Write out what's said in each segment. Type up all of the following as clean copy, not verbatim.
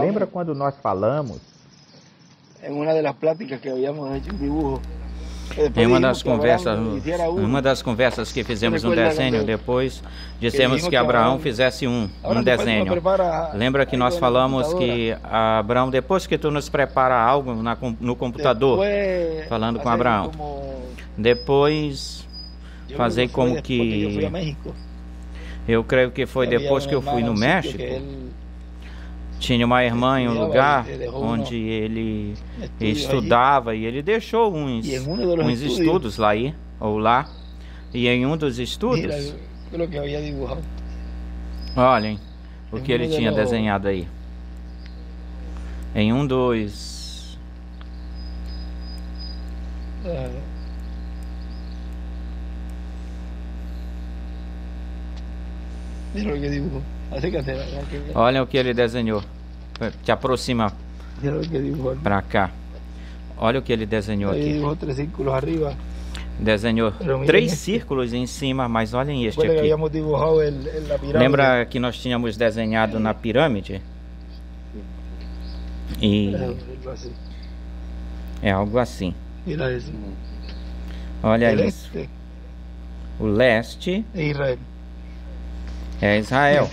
Lembra quando nós falamos? Em uma das conversas que fizemos um desenho, depois dissemos que Abraão fizesse um desenho. Lembra que nós falamos que Abraão, depois que tu nos prepara algo no computador, falando com Abraão, depois fazer como que... Eu creio que foi depois que eu fui no México. Tinha uma irmã em um lugar onde ele estudava e ele deixou uns estudos lá, e em um dos estudos, olhem o que ele tinha desenhado aí. Em um dos... Olha o que ele desenhou. Te aproxima para cá. Olha o que ele desenhou aqui. Desenhou 3 círculos em cima, mas olhem este aqui. Lembra que nós tínhamos desenhado na pirâmide? E é algo assim. Olha isso. O leste é Israel.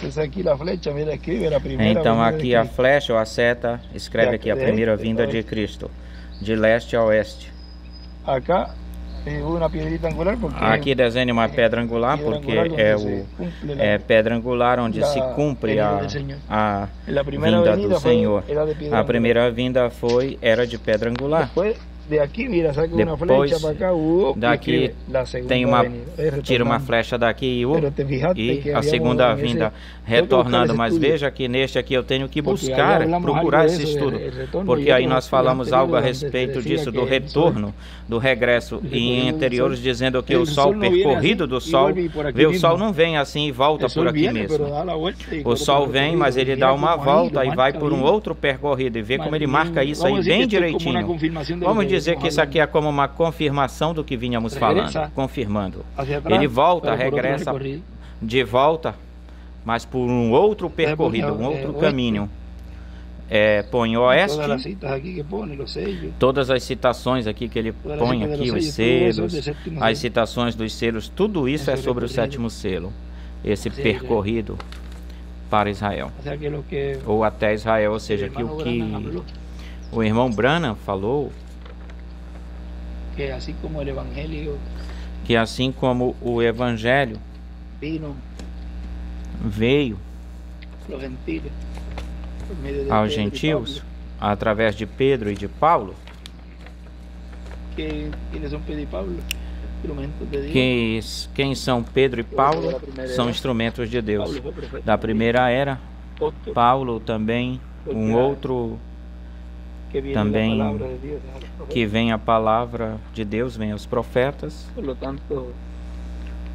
Então aqui a flecha ou a seta escreve aqui a primeira vinda de Cristo, de leste a oeste. Aqui desenha uma pedra angular, porque é pedra angular onde se cumpre a vinda do Senhor. A primeira vinda era de pedra angular. Depois daqui tira uma flecha daqui e a segunda vinda retornando. Mas veja que neste aqui eu tenho que procurar esse estudo, porque aí nós falamos algo a respeito disso, do retorno, do regresso, e em anteriores dizendo que o sol percorrido do sol, o sol não vem assim e volta por aqui mesmo. O sol vem, mas ele dá uma volta e vai por um outro percorrido, e vê como ele marca isso aí bem direitinho. Vamos dizer que isso aqui é como uma confirmação do que vinhamos falando, confirmando. Ele volta, regressa de volta, mas por um outro percorrido, um outro caminho. Põe oeste, todas as citações aqui que ele põe aqui, os selos, as citações dos selos, tudo isso é sobre o 7º selo, esse percorrido para Israel, ou até Israel, ou seja, que o que o irmão Branham falou, que assim como o Evangelho veio aos gentios através de Pedro e de Paulo, quem são Pedro e Paulo? São instrumentos de Deus. Da primeira era, Paulo também, um outro também, que vem a palavra de Deus, vem aos profetas.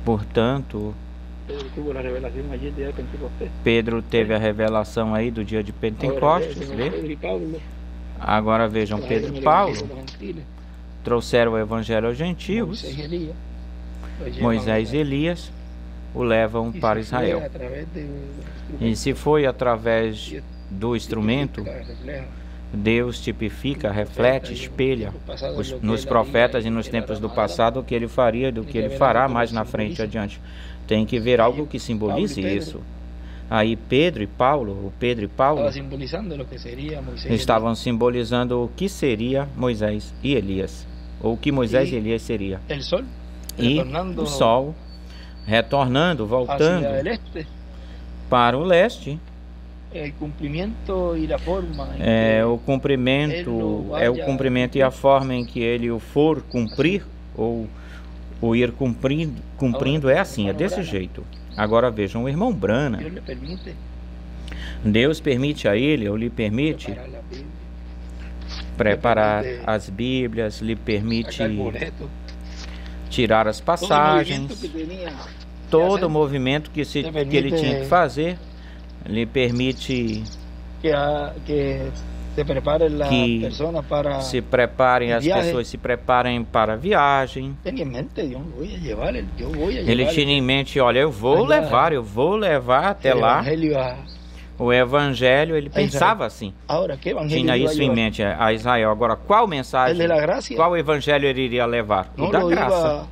Portanto, Pedro teve a revelação aí do dia de Pentecostes, vê? Agora vejam, Pedro e Paulo trouxeram o evangelho aos gentios. Moisés e Elias o levam para Israel. E se foi através do instrumento, Deus tipifica, reflete, espelha nos profetas e nos tempos do passado o que ele faria, do que ele fará mais na frente adiante. Tem que ver algo que simbolize isso. Aí Pedro e Paulo estavam simbolizando o que seria Moisés e Elias, ou o que Moisés e Elias seria. E o sol retornando, voltando para o leste. O cumprimento e a forma em que ele o for cumprir, ou o ir cumprindo é assim, é desse jeito. Agora vejam, o irmão Branham, Deus permite a ele, ou lhe permite preparar as Bíblias, lhe permite tirar as passagens, todo o movimento que ele tinha que fazer, lhe permite que se preparem, as pessoas se preparem para a viagem. Ele tinha em mente, olha, eu vou levar até lá O evangelho, ele pensava assim. Tinha isso em mente a Israel. Agora, qual mensagem, qual evangelho ele iria levar? O da graça.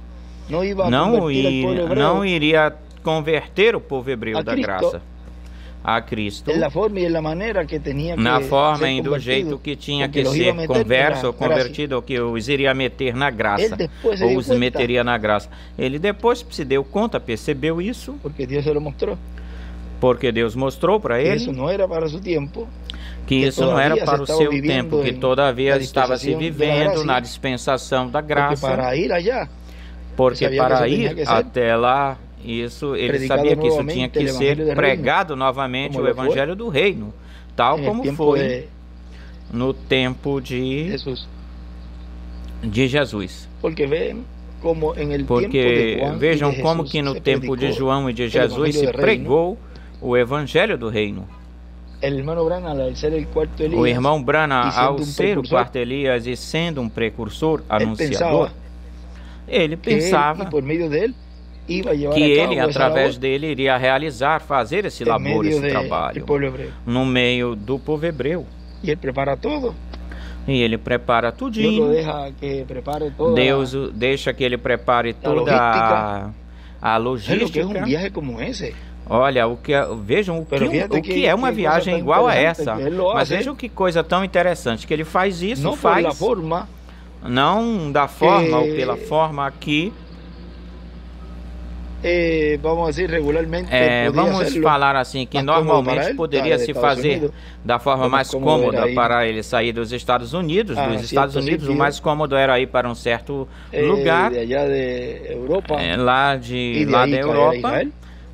Não iria converter o povo hebreu da graça a Cristo, na forma e do jeito que tinha que ser converso ou convertido, ou que os iria meter na graça, ou os meteria na graça. Ele depois se deu conta, percebeu isso, porque Deus mostrou para ele que isso não era para o seu tempo, que todavia estava se vivendo na dispensação da graça, porque para ir até lá, ele sabia que isso tinha que ser pregado novamente, o evangelho do reino, tal como foi no tempo de Jesus. Porque vejam como que no tempo de João e de Jesus se pregou o evangelho do reino. O irmão Branham, ao ser o quarto Elias e sendo um precursor, anunciador, ele pensava que ele, através dele, iria realizar, fazer esse labor, esse trabalho, no meio do povo hebreu. E ele prepara tudinho. Deus deixa que ele prepare toda a logística. Olha, vejam o que é uma viagem igual a essa. Mas vejam que coisa tão interessante, que ele faz isso, não da forma ou pela forma aqui. Vamos falar assim, que normalmente poderia se fazer da forma mais cômoda para ele sair dos Estados Unidos. O mais cômodo era ir para um certo lugar lá da Europa,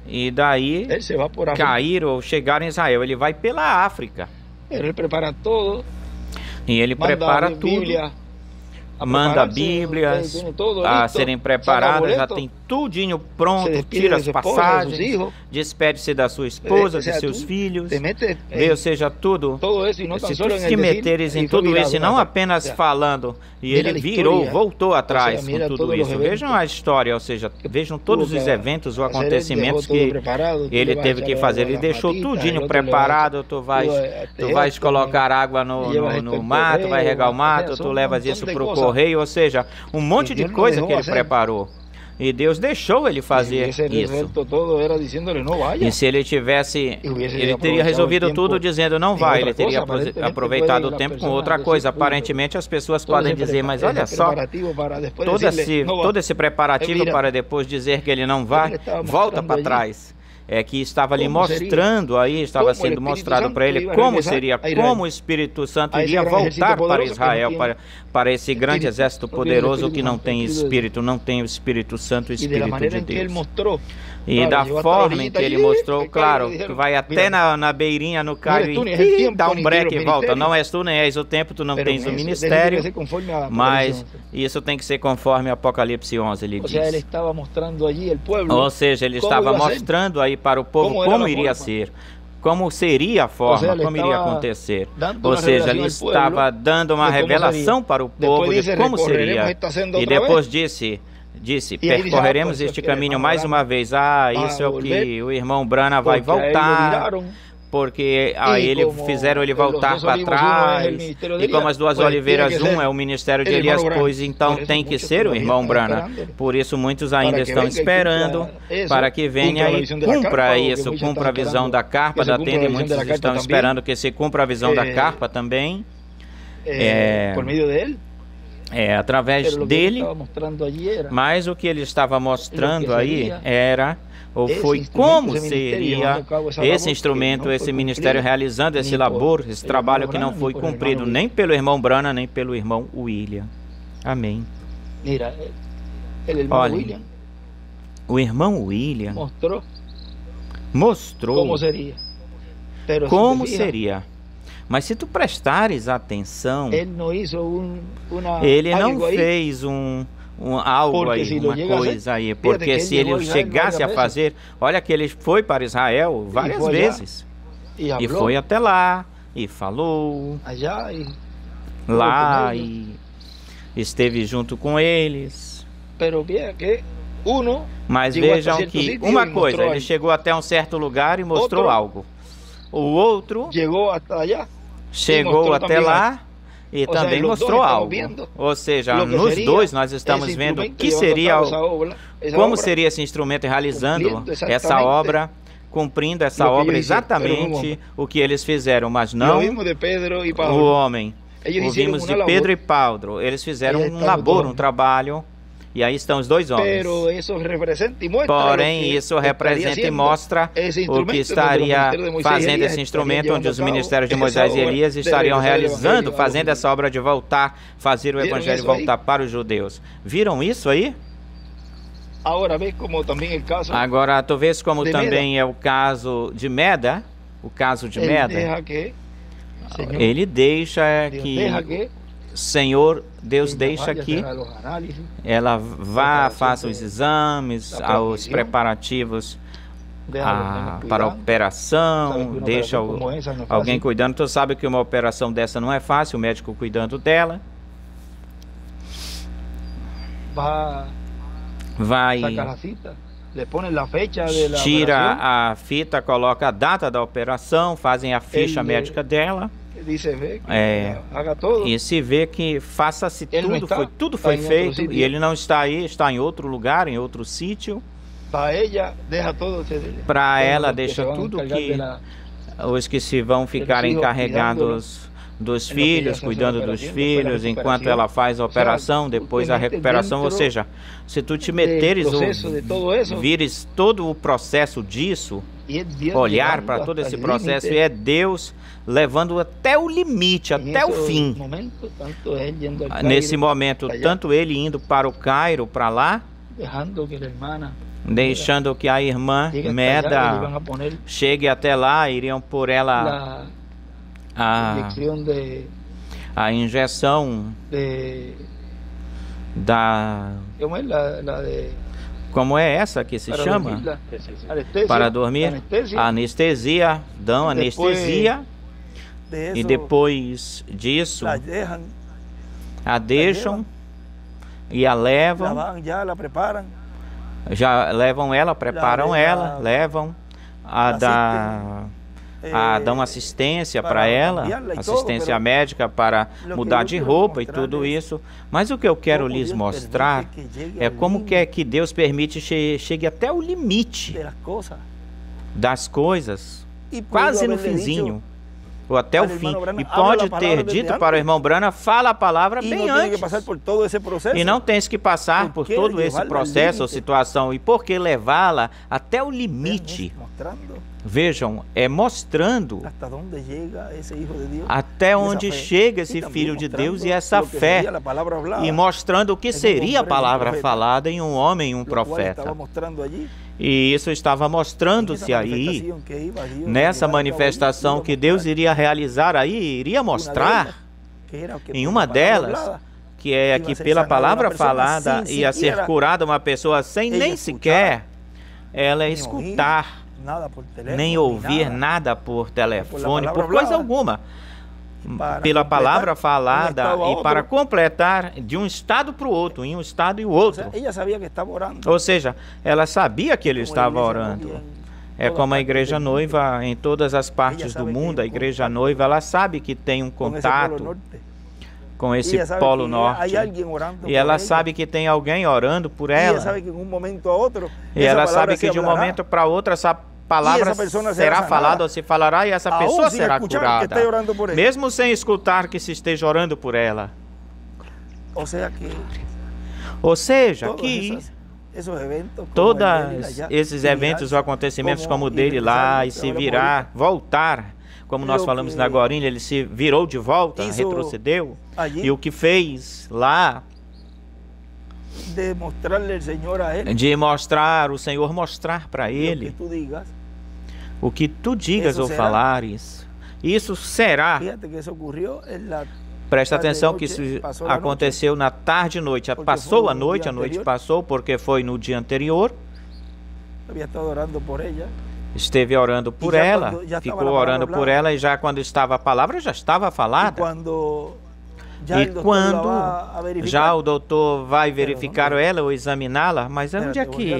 e daí cair ou chegar em Israel. Ele vai pela África e ele prepara tudo, manda Bíblias a serem preparadas, já tem tudinho pronto, tira as passagens, despede-se da sua esposa, de seus filhos, ou seja, tudo, se tu te meteres em tudo isso, e não apenas falando, e ele voltou atrás com tudo isso. Vejam a história, ou seja, vejam todos os eventos ou acontecimentos que ele teve que fazer. Ele deixou tudinho preparado. Tu vais colocar água no mato, vai regar o mato, tu levas isso para o correio, ou seja, um monte de coisa que ele preparou. E Deus deixou ele fazer isso. E se ele tivesse, ele teria resolvido tudo dizendo não vai. Ele teria aproveitado o tempo com outra coisa. Aparentemente as pessoas podem dizer, mas olha só, todo esse preparativo para depois dizer que ele não vai, volta para trás. É que estava ali mostrando, estava sendo mostrado para ele como seria, como o Espírito Santo iria voltar para Israel, para esse grande exército poderoso que não tem Espírito, não tem o Espírito Santo, o Espírito de Deus. E da forma em que ele mostrou, claro, que vai até na beirinha, no Caio, e dá um break e volta. Não és tu, nem és o tempo, tu não tens o ministério, mas isso tem que ser conforme Apocalipse 11, ele diz. Ou seja, ele estava mostrando aí para o povo como iria ser, como seria a forma, como iria acontecer. Ou seja, ele estava dando uma revelação para o povo de como seria. E depois disse, percorreremos este caminho mais uma vez. Isso é o que o irmão Branham vai voltar, porque fizeram ele voltar para trás. E como as duas oliveiras, um é o ministério de Elias, pois então tem que ser o irmão Branham. Por isso muitos ainda estão esperando para que venha e cumpra isso, cumpra a visão da carpa, da tenda, e muitos estão esperando que se cumpra a visão da carpa também. Através dele, mas o que ele estava mostrando aí foi como seria esse instrumento, esse ministério realizando esse labor, esse trabalho que não foi cumprido nem pelo irmão Branham, nem pelo irmão William. Amém. Olha, o irmão William mostrou como seria. Mas se tu prestares atenção, ele não fez algo aí, uma coisa aí, porque se ele chegasse a fazer, olha que ele foi para Israel várias vezes, e foi até lá, e falou lá, e esteve junto com eles. Mas vejam que uma coisa, ele chegou até um certo lugar e mostrou algo. O outro chegou até lá e também mostrou algo. Ou seja, nos dois nós estamos vendo o que seria, como seria esse instrumento realizando essa obra, cumprindo essa obra exatamente o que eles fizeram, mas não o homem. Ouvimos de Pedro e Paulo, eles fizeram um labor, um trabalho, e aí estão os dois homens. Porém, isso representa e mostra o que estaria fazendo esse instrumento, onde os ministérios de Moisés e Elias estariam realizando, fazendo essa obra de voltar, fazer o evangelho voltar para os judeus. Viram isso aí? Agora, tu vês como também é o caso de Meda, ele deixa que Senhor, Deus deixa que ela vá, faça os exames, os preparativos para a operação, deixa alguém cuidando. Tu sabe que uma operação dessa não é fácil, o médico cuidando dela. Vai, tira a fita, coloca a data da operação, fazem a ficha médica dela. E se vê que faça-se tudo foi feito e ele não está aí, está em outro lugar, em outro sítio. Para ela deixa tudo que os que se vão ficar encarregados dos filhos, cuidando dos filhos, enquanto ela faz a operação, depois a recuperação. Ou seja, se tu te meteres ou vires todo o processo disso, olhar para todo esse processo, e é Deus levando até o limite, até o fim. Nesse momento, tanto ele indo para o Cairo, para lá, deixando que a irmã Meda chegue até lá, iriam por ela a injeção da... Como é essa que se chama? Para dormir? Anestesia. Dão anestesia. E depois disso, a deixam e a levam. Já levam ela, preparam ela, levam dão assistência para ela, assistência médica para mudar de roupa e tudo isso. Mas o que eu quero lhes mostrar é como que é que Deus permite chegue até o limite das coisas, quase no finzinho, ou até o fim. E pode ter dito para o irmão Branham, fala a palavra bem antes. E não tens que passar por todo esse processo ou situação. E por que levá-la até o limite? Vejam, é mostrando até onde chega esse Filho de Deus e essa fé, e mostrando o que seria a palavra falada em um homem, um profeta. E isso estava mostrando-se aí, nessa manifestação que Deus iria realizar aí, iria mostrar em uma delas, que é que pela palavra falada ia ser curada uma pessoa sem nem sequer ela escutar, nem ouvir nada por telefone, por coisa alguma, pela palavra falada, e para completar de um estado para o outro, em um estado e o outro. Ou seja, ela sabia que ele estava orando. É como a igreja noiva em todas as partes do mundo. A igreja noiva, ela sabe que tem um contato com esse polo norte, e ela sabe que tem alguém orando por ela, e ela sabe que de um momento para outro essa palavra será falada ou se falará, e essa pessoa será curada, mesmo sem escutar que se esteja orando por ela. Ou seja, que todos esses eventos ou acontecimentos como o dele lá, e se virar, voltar, como nós falamos agora, ele se virou de volta, retrocedeu, e o que fez lá, de mostrar, o Senhor mostrar para ele, o que tu digas ou falares, isso será. Presta atenção que isso aconteceu na tarde e noite. Passou a noite passou porque foi no dia anterior. Esteve orando por ela, ficou orando por ela, e já quando estava a palavra, já estava falada. E quando já o doutor vai verificar ela ou examiná-la, mas onde é que...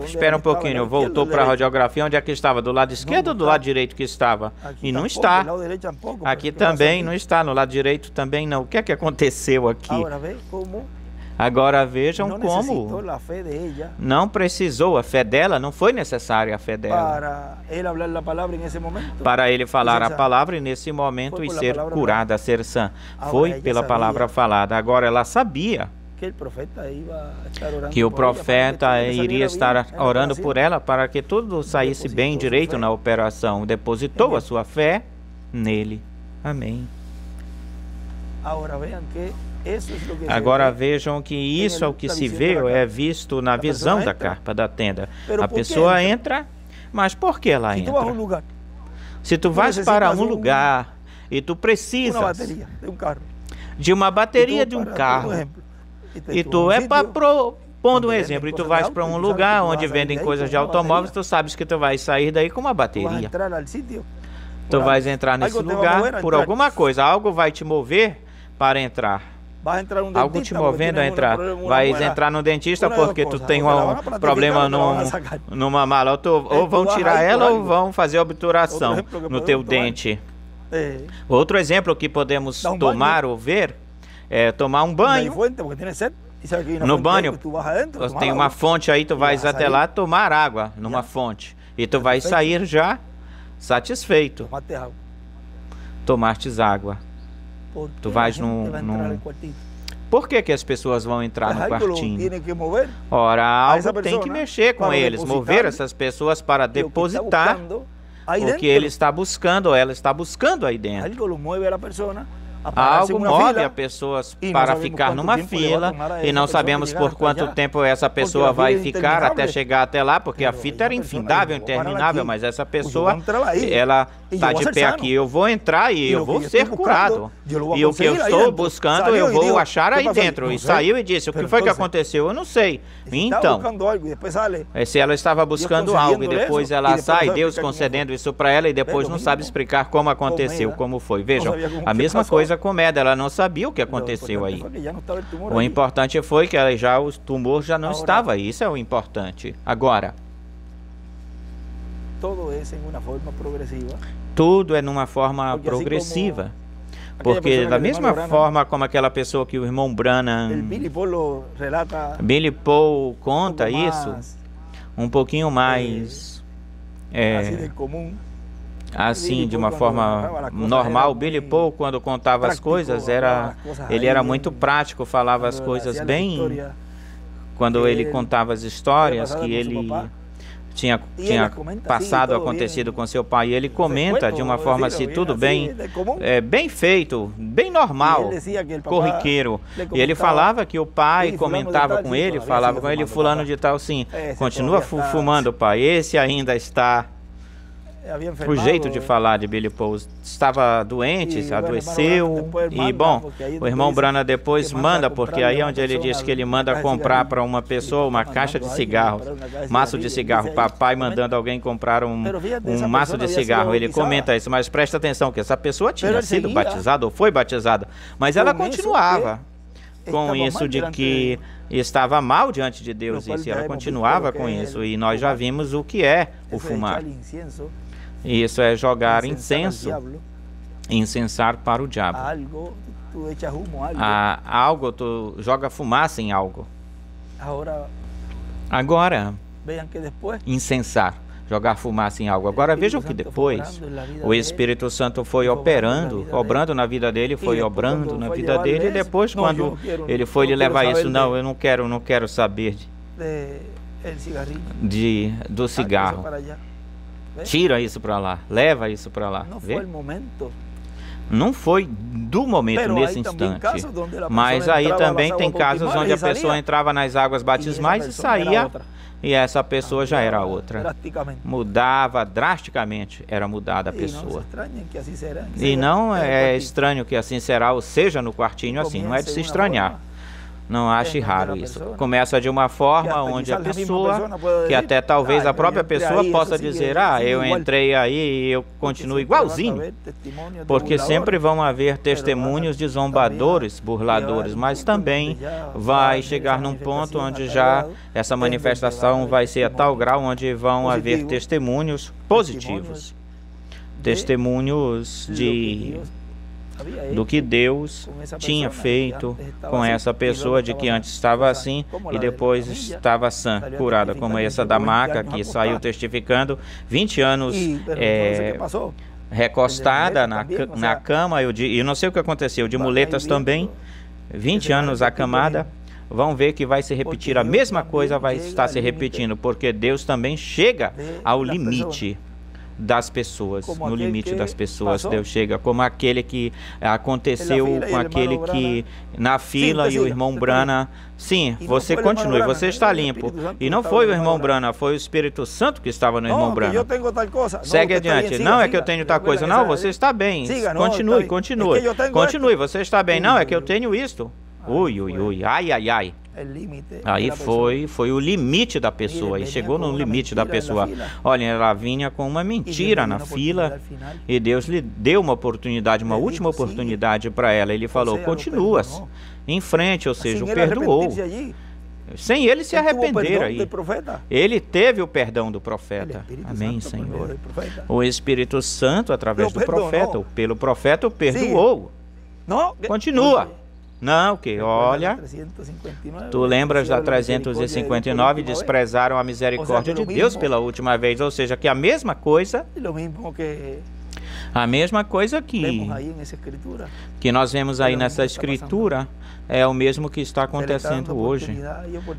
Espera um pouquinho, voltou para a radiografia, onde é que estava? Do lado esquerdo ou do lado direito que estava? E não está. Aqui também não está, no lado direito também não. O que é que aconteceu aqui? Agora vejam como não precisou a fé dela, não foi necessária a fé dela para ele falar a palavra e nesse momento e ser curada, ser sã. Foi pela palavra falada. Agora ela sabia que o profeta iria estar orando por ela para que tudo saísse bem direito na operação. Depositou a sua fé nele. Amém. Agora vejam que isso é o que se vê, é visto na visão da carpa da tenda. A pessoa entra, mas por que ela entra? Se tu vais para um lugar e tu precisas de uma bateria de um carro, e tu é para pondo um exemplo, e tu vais para um lugar onde vendem coisas de automóveis, tu sabes que tu vais sair daí com uma bateria. Tu vais entrar nesse lugar por alguma coisa, algo vai te mover para entrar. Algo te movendo a entrar. Vais entrar no dentista porque tu tem um problema numa mala. Ou vão tirar ela ou vão fazer obturação no teu dente. Outro exemplo que podemos tomar ou ver é tomar um banho. No banho tem uma fonte aí, tu vais até lá tomar água numa fonte. E tu vais sair já satisfeito. Tomastes água. Tu vais Por que as pessoas vão entrar no quartinho? Ora, algo tem que mexer com eles, mover essas pessoas para depositar o que ele está buscando, ou ela está buscando aí dentro. Algo move a pessoas para ficar numa fila e não sabemos por quanto tempo essa pessoa vai ficar até chegar até lá, porque a fita era infindável, interminável, mas essa pessoa, ela está de pé aqui. Eu vou entrar e eu vou ser curado. E o que eu estou buscando, eu vou achar aí dentro. E saiu e disse, o que foi que aconteceu? Eu não sei. Então, se ela estava buscando algo e depois ela sai, Deus concedendo isso para ela e depois não sabe explicar como aconteceu, como foi. Vejam, a mesma coisa com Meda, ela não sabia o que aconteceu aí. O importante foi que o tumor já não estava aí, isso é o importante. Agora, tudo é numa forma progressiva. Porque da mesma forma como aquela pessoa que o irmão Branham, Billy Paul conta isso, um pouquinho mais assim, de uma forma normal. Billy Paul, quando contava as coisas, ele era muito prático, falava as coisas bem. Quando ele contava as histórias que ele tinha acontecido com seu pai, e ele comenta de uma forma assim, tudo bem, bem feito, bem normal, corriqueiro. E ele falava que o pai comentava com ele, falava com ele, fulano de tal, sim, continua fumando, pai, esse ainda está... O jeito de falar de Billy Paul, estava doente, adoeceu, e bom, o irmão Branham depois manda, porque aí é onde ele diz que ele manda comprar para uma pessoa uma caixa de cigarros, maço de cigarro, papai mandando alguém comprar um maço de cigarro. Ele comenta isso, mas presta atenção que essa pessoa tinha sido batizada ou foi batizada, mas ela continuava com isso de que estava mal diante de Deus, e ela continuava com isso, e nós já vimos o que é o fumar. Isso é jogar incenso, incensar para o diabo. Algo, tu joga fumaça em algo. Agora, incensar, jogar fumaça em algo. Agora vejam que depois o Espírito Santo foi obrando na vida dele, foi obrando na vida dele, e depois quando ele foi lhe levar isso, não, eu não quero saber do cigarro. Tira isso para lá, leva isso para lá. Não foi do momento nesse instante. Mas aí também tem casos onde a pessoa entrava nas águas batismais e saía, e essa pessoa já era outra. Mudava drasticamente, era mudada a pessoa. E não é estranho que assim será, ou seja, no quartinho assim, não é de se estranhar. Não ache raro isso. Começa de uma forma onde a pessoa, que até talvez a própria pessoa possa dizer, eu entrei aí e eu continuo igualzinho. Porque sempre vão haver testemunhos de zombadores, burladores, mas também vai chegar num ponto onde já essa manifestação vai ser a tal grau onde vão haver testemunhos positivos. Testemunhos do que Deus tinha feito com essa pessoa, de que antes estava assim e depois estava sã, curada, como essa da maca que saiu testificando 20 anos recostada na cama, e não sei o que aconteceu, de muletas também, 20 anos acamada. Vão ver que vai se repetir a mesma coisa, vai estar se repetindo, porque Deus também chega ao limite das pessoas, no limite das pessoas. Deus chega, como aquele que aconteceu com aquele que na fila, e o irmão Brana, sim, você continue, você está limpo, e não foi o irmão Brana, foi o Espírito Santo que estava no irmão Brana. Segue adiante. Não é que eu tenho tal coisa, não, você está bem, continue, você está bem, não, é que eu tenho isto. Ui, ai. Aí foi o limite da pessoa, e chegou no limite da pessoa. Olha, ela vinha com uma mentira na fila, e Deus lhe deu uma oportunidade, uma última oportunidade para ela. Ele falou, continuas em frente, ou seja, o perdoou. Sem ele se arrepender aí. Ele teve o perdão do profeta. Amém, Senhor. O Espírito Santo, através do profeta, ou pelo profeta, o perdoou. Continua. Não, que olha, tu lembras da 359, desprezaram a misericórdia de Deus pela última vez, ou seja, que a mesma coisa que nós vemos aí nessa escritura é o mesmo que está acontecendo hoje.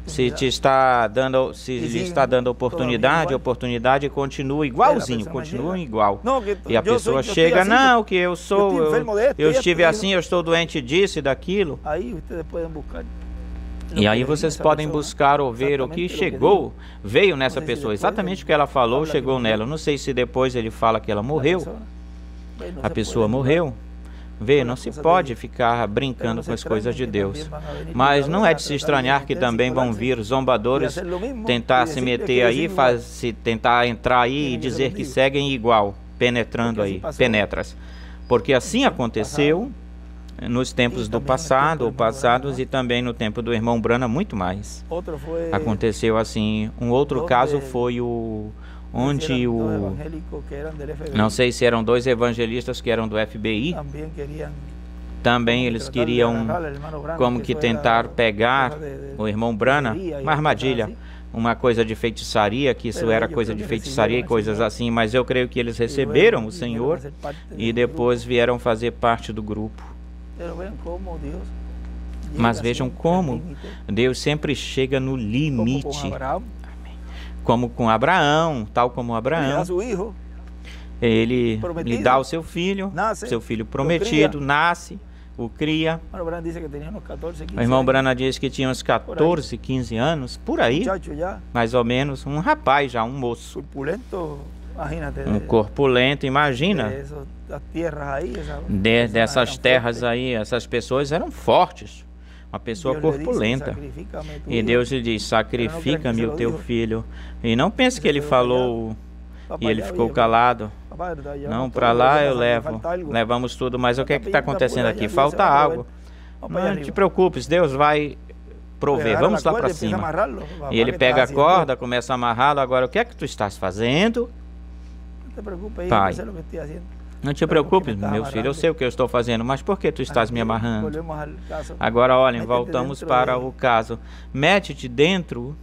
Se lhe está dando oportunidade continua igualzinho, continua igual. E a pessoa chega, não, que eu estive assim, eu estou doente disso e daquilo. E aí vocês podem buscar ou ver o que veio nessa pessoa, exatamente o que ela falou, chegou nela. Eu não sei se depois ele fala que ela morreu. A pessoa morreu. Vê, não se pode ficar brincando com as coisas de Deus. Mas não é de se estranhar que também vão vir zombadores tentar se meter aí, tentar entrar aí e dizer que seguem igual, penetrando aí, penetras. Porque assim aconteceu nos tempos do passado, ou passados, e também no tempo do irmão Brana, muito mais. Aconteceu assim. Um outro caso foi onde não sei se eram 2 evangelistas que eram do FBI, também eles queriam como que tentar pegar o irmão Brana, uma armadilha, uma coisa de feitiçaria, que isso era coisa de feitiçaria e coisas assim, mas eu creio que eles receberam o Senhor e depois vieram fazer parte do grupo. Mas vejam como Deus sempre chega no limite. Como com Abraão, tal como Abraão, ele lhe dá o seu filho prometido, nasce, o cria. O irmão Brana diz que tinha uns 14, 15 anos, por aí, mais ou menos, um rapaz já, um moço. Um corpulento, imagina. Dessas terras aí, essas pessoas eram fortes. Uma pessoa corpulenta. E Deus lhe diz, sacrifica-me o teu filho. E não pense que ele falou e ele ficou calado. Não, para lá eu levo. Levamos tudo, mas o que é que está acontecendo aqui? Falta algo. Não te preocupes, Deus vai prover. Vamos lá para cima. E ele pega a corda, começa a amarrá-lo. Agora, o que é que tu estás fazendo? Pai, não te preocupes, meu filho, eu sei o que eu estou fazendo, mas por que tu estás me amarrando? Agora, olhem, voltamos para o caso. Mete-te dentro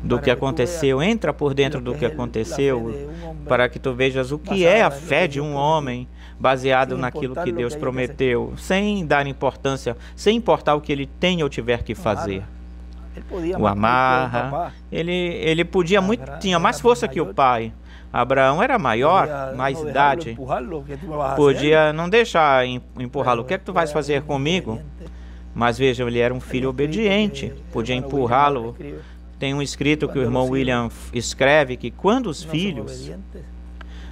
do que aconteceu, entra por dentro do que aconteceu, para que tu vejas o que é a fé de um homem, baseado naquilo que Deus prometeu, sem dar importância, sem importar o que ele tem ou tiver que fazer. O amarra, ele podia tinha mais força que o pai. Abraão era maior, mais idade, podia não deixar empurrá-lo. O que é que tu vais fazer comigo? Mas vejam, ele era um filho obediente, podia empurrá-lo. Tem um escrito que o irmão William escreve que quando os filhos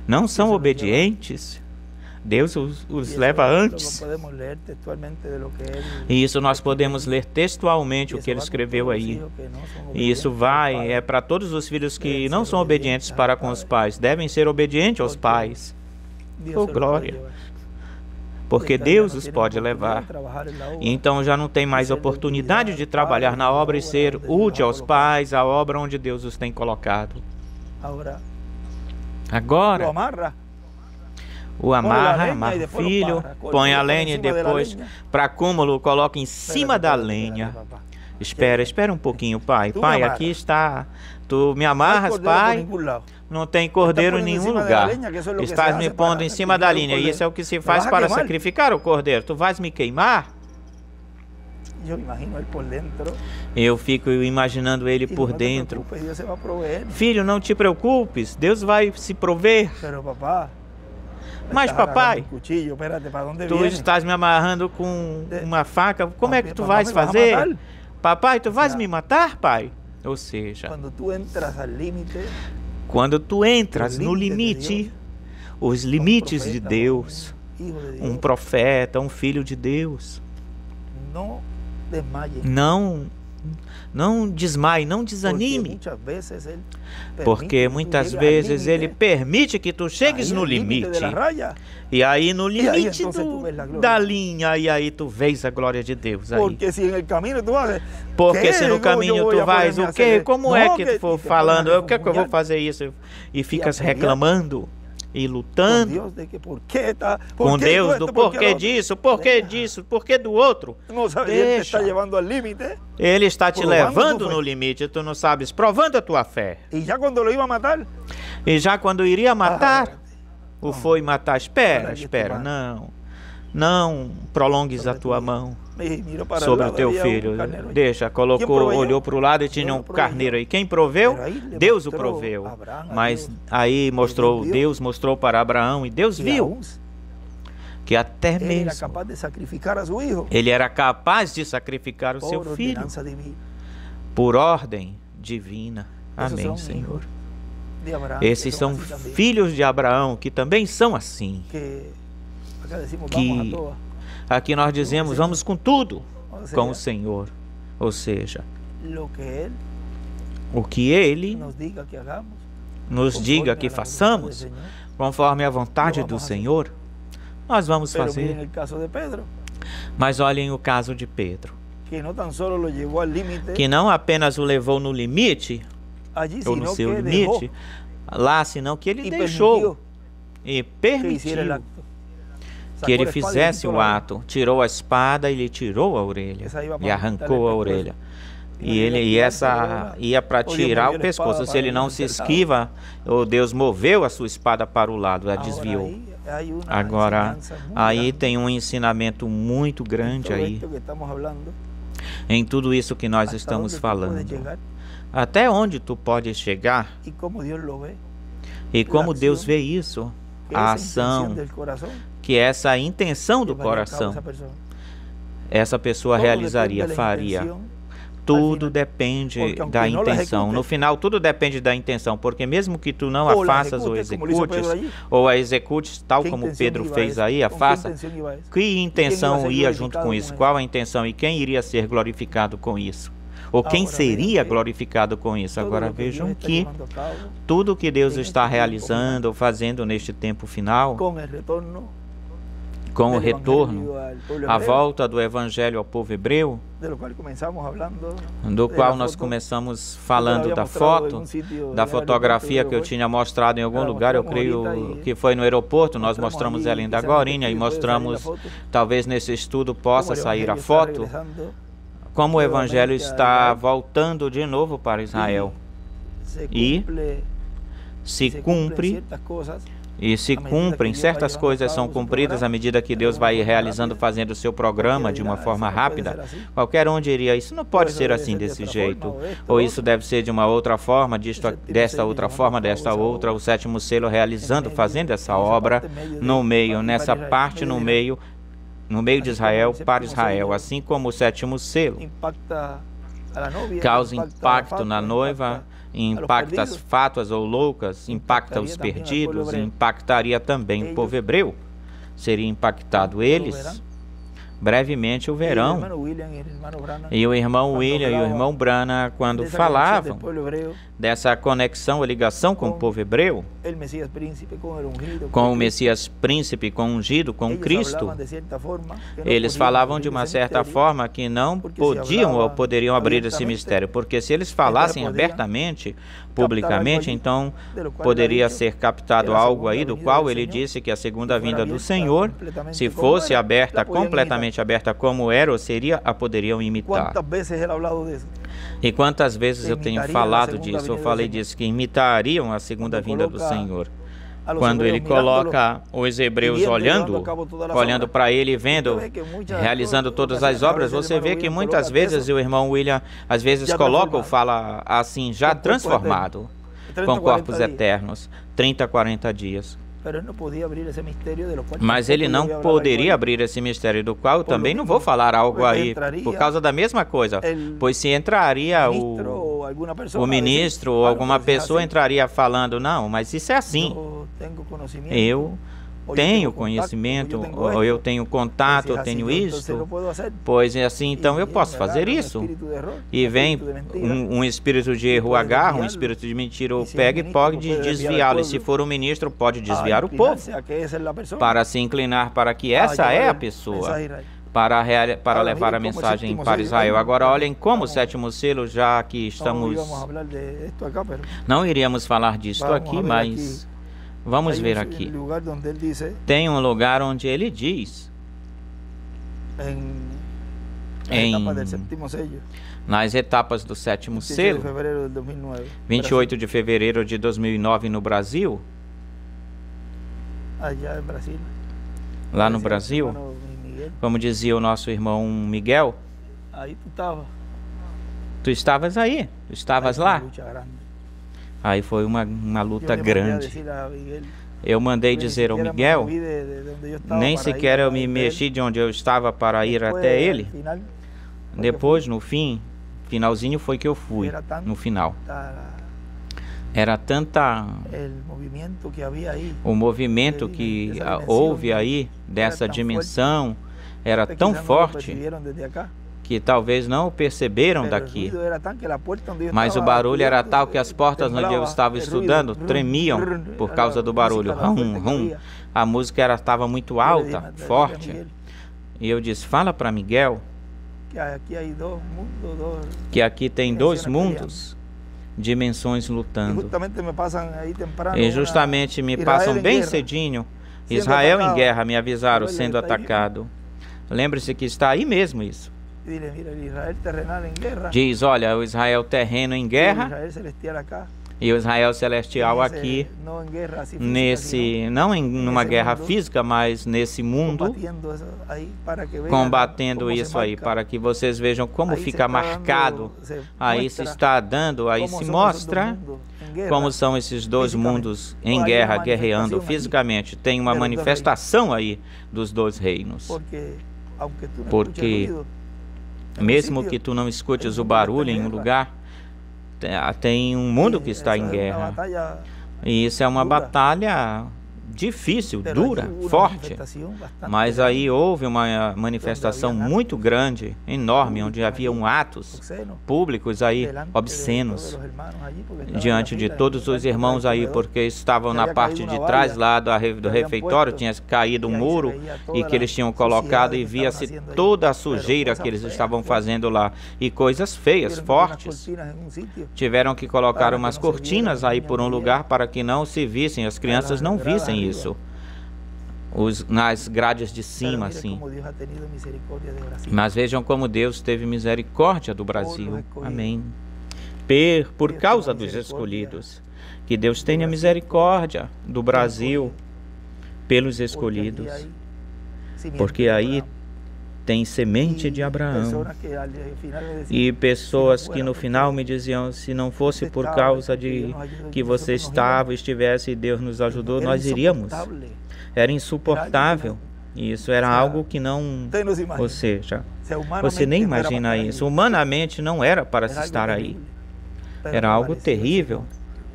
não são obedientes, Deus os leva antes. E isso nós podemos ler textualmente o que ele escreveu aí. E isso é para todos os filhos que não são obedientes para com os pais. Devem ser obedientes aos pais. Oh, glória! Porque Deus os pode levar. Então já não tem mais oportunidade de trabalhar na obra e ser útil aos pais, a obra onde Deus os tem colocado. Agora, o amarra o filho, põe a lenha e depois, para cúmulo, coloca em cima da lenha. Espera um pouquinho, pai. Pai, aqui está. Tu me amarras, pai. Não tem cordeiro em nenhum lugar. Estás me pondo em cima da linha. E isso é o que se faz para sacrificar o cordeiro. Tu vais me queimar? Eu fico imaginando ele por dentro. Filho, não te preocupes. Deus vai se prover. Mas papai, tu estás me amarrando com uma faca. Como é que tu vais fazer? Papai, tu vais me matar, pai? Ou seja, quando tu entras no limite, os limites de Deus, um profeta, um filho de Deus, não desmaie, não desanime, porque muitas vezes Ele permite que tu chegues no limite, e aí no limite da linha, e aí tu vês a glória de Deus aí. Porque se no caminho tu vais, o quê? Como é que tu for falando, o que é que eu vou fazer isso? E ficas reclamando e lutando com Deus do porquê disso, porquê do outro. Deixa. Ele está te levando no limite, tu não sabes, provando a tua fé. E já quando iria matar, o foi matar. Espera, não prolongues a tua mão sobre o teu filho. Deixa, olhou para o lado e tinha um carneiro aí. Quem proveu? Deus o proveu. Mas aí Deus mostrou para Abraão, e Deus viu que até mesmo ele era capaz de sacrificar o seu filho por ordem divina. Amém, Senhor. Esses são filhos de Abraão, que também são assim. Que aqui nós dizemos, vamos com tudo com o Senhor. Ou seja, o que Ele nos diga que façamos, conforme a vontade do Senhor, nós vamos fazer. Mas olhem o caso de Pedro, que não apenas o levou no limite, ou no seu limite, lá, senão que ele deixou e permitiu que ele fizesse o ato. Tirou a espada e lhe tirou a orelha, e arrancou a orelha. E essa ia para tirar o pescoço. Se ele não se esquiva, ou Deus moveu a sua espada para o lado, a desviou. Agora, aí tem um ensinamento muito grande aí, em tudo isso que nós estamos falando. Até onde tu podes chegar, e como Deus vê isso, a ação, que essa intenção do coração, essa pessoa realizaria, faria. Tudo depende da intenção. No final, tudo depende da intenção, porque mesmo que tu não a faças ou a executes, tal como Pedro fez aí, a faça, que intenção ia junto com isso? Qual a intenção? E quem iria ser glorificado com isso? Ou quem seria glorificado com isso? Agora vejam que tudo que Deus está realizando ou fazendo neste tempo final, com o retorno, a volta do Evangelho ao povo hebreu, do qual nós começamos falando da foto, da fotografia que eu tinha mostrado em algum lugar, eu creio que foi no aeroporto, nós mostramos ela ainda agorinha, e mostramos, talvez nesse estudo possa sair a foto, como o Evangelho está voltando de novo para Israel. E se cumprem, certas coisas são cumpridas à medida que Deus vai realizando, fazendo o seu programa de uma forma rápida. Qualquer um diria, isso não pode ser assim desse jeito, ou isso deve ser de uma outra forma, desta outra forma, desta outra. O sétimo selo realizando, fazendo essa obra no meio, nessa parte no meio de Israel, para Israel, assim como o sétimo selo causa impacto na noiva, impacta as fátuas ou loucas, impacta os perdidos, e impactaria também o povo hebreu. seria impactado. Eles brevemente o verão. E o irmão William e o irmão Branham, quando falavam dessa conexão ou ligação com o povo hebreu, com o Messias príncipe, com o ungido, com Cristo, eles falavam de uma certa forma que não podiam ou poderiam abrir esse mistério, porque se eles falassem abertamente, publicamente, então poderia ser captado algo aí do qual ele disse que a segunda vinda do Senhor, se fosse aberta, completamente aberta como era ou seria, a poderiam imitar. E quantas vezes eu tenho falado disso, eu falei disso, que imitariam a segunda vinda do Senhor. Quando ele coloca os hebreus olhando para ele, vendo, realizando todas as obras, você vê que muitas vezes o irmão William, às vezes coloca ou fala assim, já transformado, com corpos eternos, 30, 40 dias. Mas ele não poderia abrir esse mistério, do qual eu também não vou falar algo aí, por causa da mesma coisa, pois se entraria o ministro ou alguma pessoa entraria falando, não, mas isso é assim. Eu tenho conhecimento, ou eu tenho contato, eu tenho isso, pois é assim, então eu posso fazer isso. E vem um espírito de erro agarra, um espírito de mentira o pega e pode desviá-lo. E se for um ministro, pode desviar o povo, para se inclinar para que essa é a pessoa, para levar a mensagem para Israel. Agora olhem como o sétimo selo, já que estamos... Não iríamos falar disso aqui, mas... Vamos ver aqui. Tem um lugar onde ele diz, nas etapas do sétimo selo, 28 de fevereiro de 2009 no Brasil, lá no Brasil, como dizia o nosso irmão Miguel, tu estavas aí, tu estavas lá. Aí foi uma luta grande. Eu mandei dizer ao Miguel, nem sequer eu me mexi de onde eu estava para ir até ele. Depois, no finalzinho foi que eu fui, no final. Era tanta... O movimento que houve aí, dessa dimensão, era tão forte que talvez não o perceberam daqui. Mas o barulho era tal que as portas onde eu estava estudando tremiam por causa do barulho. Rum, rum. A música estava muito alta, forte. E eu disse, fala para Miguel que aqui tem dois mundos, dimensões lutando. E justamente me passam bem cedinho, Israel em guerra, me avisaram, sendo atacado. Lembre-se que está aí mesmo isso. Diz, olha, o Israel terreno em guerra e o Israel celestial aqui, não em uma guerra física, mas nesse mundo, combatendo isso aí, para que vocês vejam como fica marcado. Aí se está dando, aí se mostra como são esses dois mundos em guerra, guerreando fisicamente. Tem uma manifestação aí dos dois reinos. Porque mesmo que tu não escutes o barulho em um lugar, tem um mundo que está em guerra. E isso é uma batalha difícil, dura, forte. Mas aí houve uma manifestação muito grande, enorme, onde haviam atos públicos aí, obscenos, diante de todos os irmãos aí, porque estavam na parte de trás lá do refeitório, tinha caído um muro e que eles tinham colocado e via-se toda a sujeira que eles estavam fazendo lá. E coisas feias, fortes. Tiveram que colocar umas cortinas aí por um lugar para que não se vissem, as crianças não vissem isso, nas grades de cima, assim. Mas vejam como Deus teve misericórdia do Brasil. Amém. Por causa dos escolhidos. Que Deus tenha misericórdia do Brasil pelos escolhidos. Porque aí tem semente de Abraão. E pessoas que no final me diziam, se não fosse por causa de que você estivesse e Deus nos ajudou, nós iríamos. Era insuportável. Isso era algo que não... Ou seja, você nem imagina isso. Humanamente não era para se estar aí. Era algo terrível.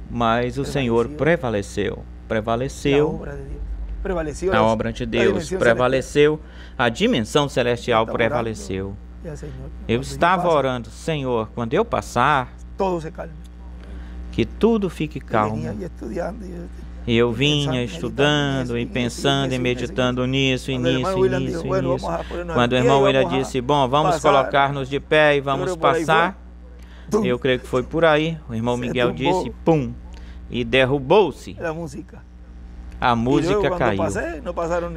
Mas o Senhor prevaleceu. Prevaleceu. A obra de Deus prevaleceu, a dimensão celestial prevaleceu. Eu estava orando, Senhor, quando eu passar, que tudo fique calmo. E eu vinha estudando e pensando e meditando nisso, e nisso, e nisso, e nisso. Quando o irmão William disse, bom, vamos colocar-nos de pé e vamos passar, eu creio que foi por aí. O irmão Miguel disse, pum, e derrubou-se. A música caiu.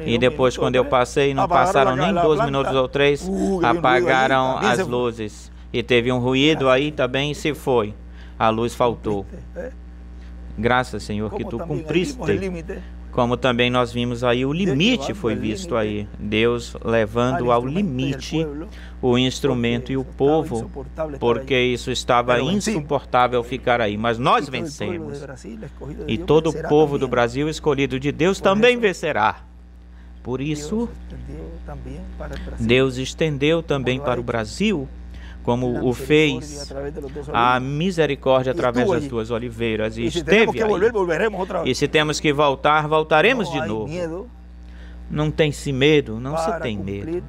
E depois, quando eu passei, não passaram nem 2 minutos ou 3, apagaram as luzes. E teve um ruído aí também e se foi. A luz faltou. Graças, Senhor, que tu cumpriste. Como também nós vimos aí, o limite foi visto aí. Deus levando ao limite o instrumento e o povo, porque isso estava insuportável ficar aí. Mas nós vencemos. E todo o povo do Brasil escolhido de Deus também vencerá. Por isso, Deus estendeu também para o Brasil, como o fez a misericórdia através das tuas oliveiras, e esteve aí. E se temos que voltar, voltaremos de novo. Não tem-se medo, não se tem medo,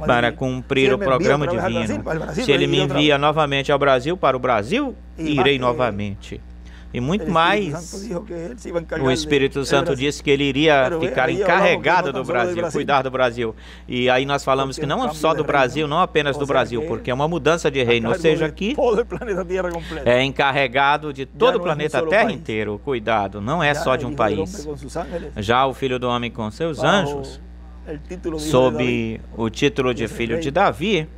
para cumprir o programa divino. Se Ele me envia novamente ao Brasil, para o Brasil, irei novamente. E muito mais, o Espírito Santo disse que ele iria ficar encarregado do Brasil, cuidar do Brasil. E aí nós falamos que não só do Brasil, não apenas do Brasil, porque é uma mudança de reino. Ou seja, aqui é encarregado de todo o planeta Terra inteiro. Cuidado, não é só de um país. Já o Filho do Homem com seus anjos, sob o título de Filho de Davi,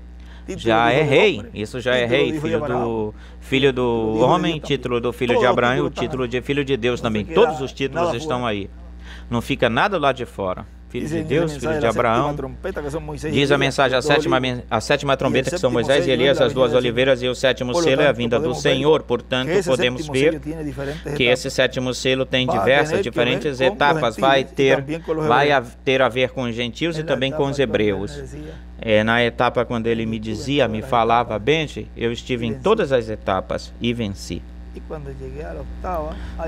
já é rei, isso já é rei, filho do homem, título do filho de Abraão e o título de filho de Deus também. Todos os títulos estão aí. Não fica nada lá de fora. Filho de Deus, filho de Abraão. Diz a mensagem, a sétima trombeta, que são Moisés e Elias, as 2 oliveiras, e o 7º selo é a vinda do Senhor. Portanto, podemos ver que esse 7º selo tem diferentes etapas. Vai ter a ver com os gentios e também com os hebreus. Na etapa quando ele me dizia, me falava, Benji, eu estive em todas as etapas e venci.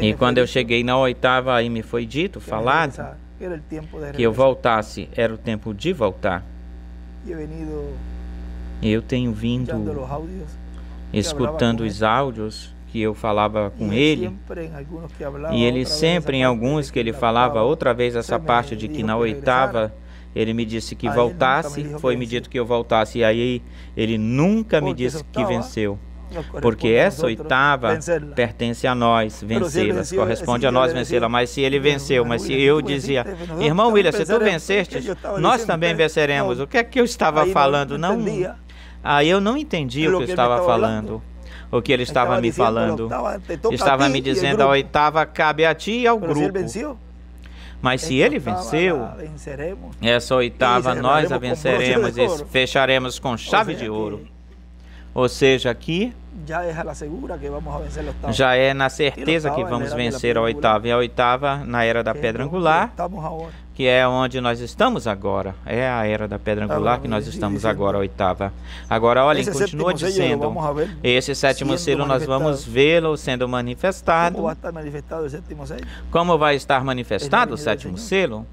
E quando eu cheguei na 8ª, aí me foi dito, falado, que eu voltasse, era o tempo de voltar. E eu tenho vindo escutando os áudios que eu falava com ele, e ele sempre, em alguns que ele falava, outra vez essa parte de que na 8ª, ele me disse que voltasse, foi-me dito que eu voltasse, e aí ele nunca me disse que venceu. Porque essa 8ª pertence a nós, vencê-las, corresponde a nós vencê-la. Mas se ele venceu, mas se eu dizia, irmão William, se tu venceste, nós também venceremos. O que é que eu estava falando? Não. Aí eu não entendi o que eu estava falando, o que ele estava me falando. Estava me dizendo, a 8ª cabe a ti e ao grupo. Mas se ele venceu, essa 8ª nós a venceremos e fecharemos com chave de ouro. Ou seja, aqui já é na certeza que vamos vencer a 8ª. E a 8ª na era da pedra angular, que é onde nós estamos agora. É a era da pedra angular que nós estamos agora, a 8ª. Agora, olhem, continua dizendo, esse 7º selo nós vamos vê-lo sendo manifestado. Como vai estar manifestado o 7º selo?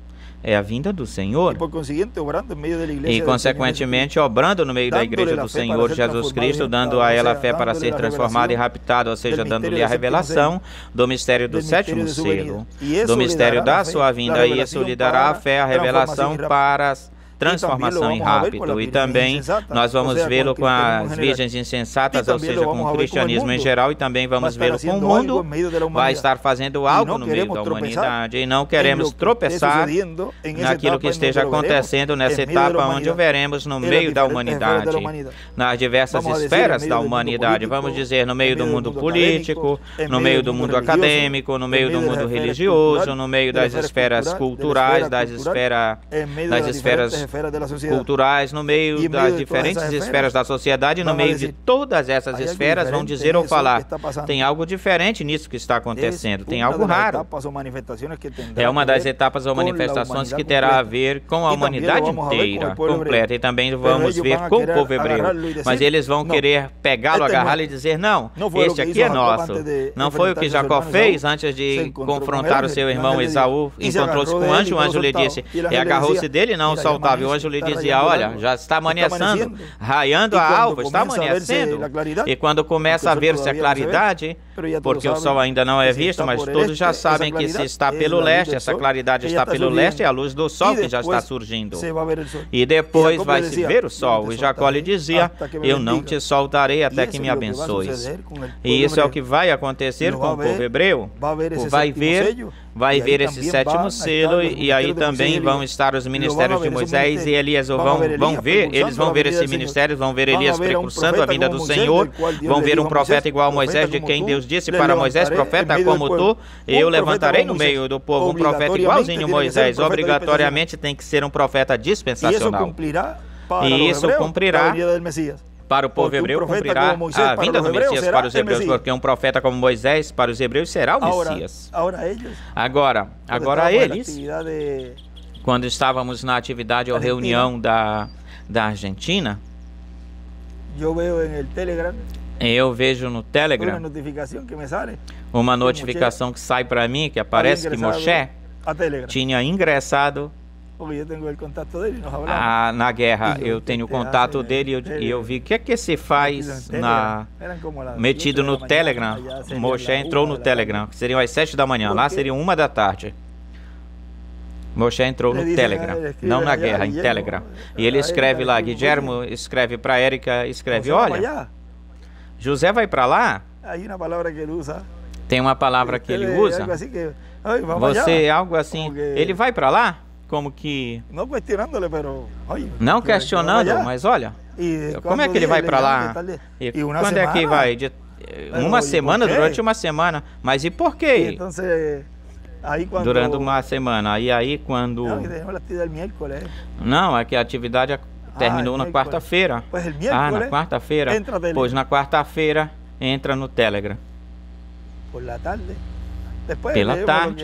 É a vinda do Senhor. E, consequentemente, obrando no meio da igreja do Senhor Jesus Cristo, dando a ela fé para ser transformada e raptada, ou seja, dando-lhe a revelação do mistério do 7º selo, do mistério da sua vinda, e isso lhe dará a fé, a revelação para transformação em rápido. E também nós vamos vê-lo com as virgens insensatas, ou seja, com o cristianismo em geral, e também vamos vê-lo com o mundo. Vai estar fazendo algo no meio da humanidade, e não queremos tropeçar naquilo que esteja acontecendo nessa etapa onde o veremos no meio da humanidade, nas diversas esferas da humanidade, vamos dizer, no meio do mundo político, no meio do mundo acadêmico, no meio do mundo religioso, no meio das esferas culturais, das esferas culturais, no meio das diferentes esferas da sociedade, no meio de todas essas esferas, vão dizer ou falar: tem algo diferente nisso que está acontecendo, tem algo raro. É uma das etapas ou manifestações que terá a ver com a humanidade inteira, completa, e também vamos ver com o povo hebreu. Mas eles vão querer pegá-lo, agarrá-lo e dizer: não, este aqui é nosso. Não foi o que Jacó fez antes de confrontar o seu irmão Esaú? Encontrou-se com o anjo lhe disse, e agarrou-se dele e não o soltava. E o anjo lhe dizia: olha, já está amanhecendo, raiando a alva, está amanhecendo. E quando começa a ver-se a claridade, porque o sol ainda não é visto, mas todos já sabem que se está pelo leste, essa claridade está pelo leste, é a luz do sol que já está surgindo. E depois vai-se ver o sol. E Jacó lhe dizia: eu não te soltarei até que me abençoes. E isso é o que vai acontecer com o povo hebreu. Vai ver esse sétimo selo, e aí também vão estar os ministérios de Moisés e Elias. Eles vão ver esse ministério, vão ver Elias precursando a vinda do Senhor, vão ver um profeta igual a Moisés, de quem Deus disse para Moisés: profeta como tu, eu levantarei no meio do povo um profeta igualzinho a Moisés. Obrigatoriamente tem que ser um profeta dispensacional. E isso cumprirá para o povo hebreu, cumprirá a vinda do Messias para os hebreus, porque um profeta como Moisés para os hebreus será o Messias. Agora eles, quando estávamos na atividade ou reunião da Argentina, eu vejo no Telegram uma notificação que sai para mim, que aparece que Moshe tinha ingressado na guerra. Eu tenho o contato dele e eu vi o que é que se faz metido no Telegram. Moshe entrou no Telegram, que seriam às 7 da manhã, lá seriam 1 da tarde. Moshe entrou no Telegram, não na guerra, em Telegram. E ele escreve lá, Guilhermo escreve para Érica, escreve: olha, José vai para lá. Tem uma palavra que ele usa. Você, algo assim, ele vai para lá? Como que... Não questionando, mas olha, como é que ele vai para lá? E quando é que vai? Uma semana, durante uma semana. Mas e por quê? Durante uma semana. E aí quando... Não, é que a atividade terminou na quarta-feira. Na quarta-feira. Pois na quarta-feira entra no Telegram. Pela tarde,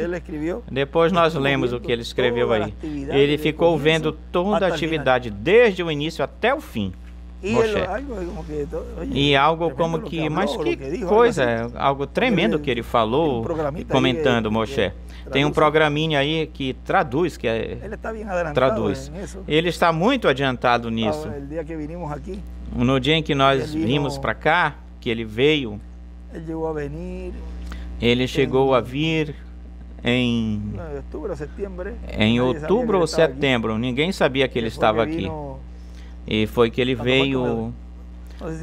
depois nós lemos o que ele escreveu aí. Ele ficou vendo toda a atividade, desde o início até o fim, Moshe. E algo como que, mas que coisa, algo tremendo que ele falou, comentando, Moshe. Tem um programinha aí que traduz, traduz. Ele está muito adiantado nisso. No dia em que nós vimos para cá, que ele veio, ele chegou a vir em outubro ou setembro. Ninguém sabia que ele estava aqui. E foi que ele veio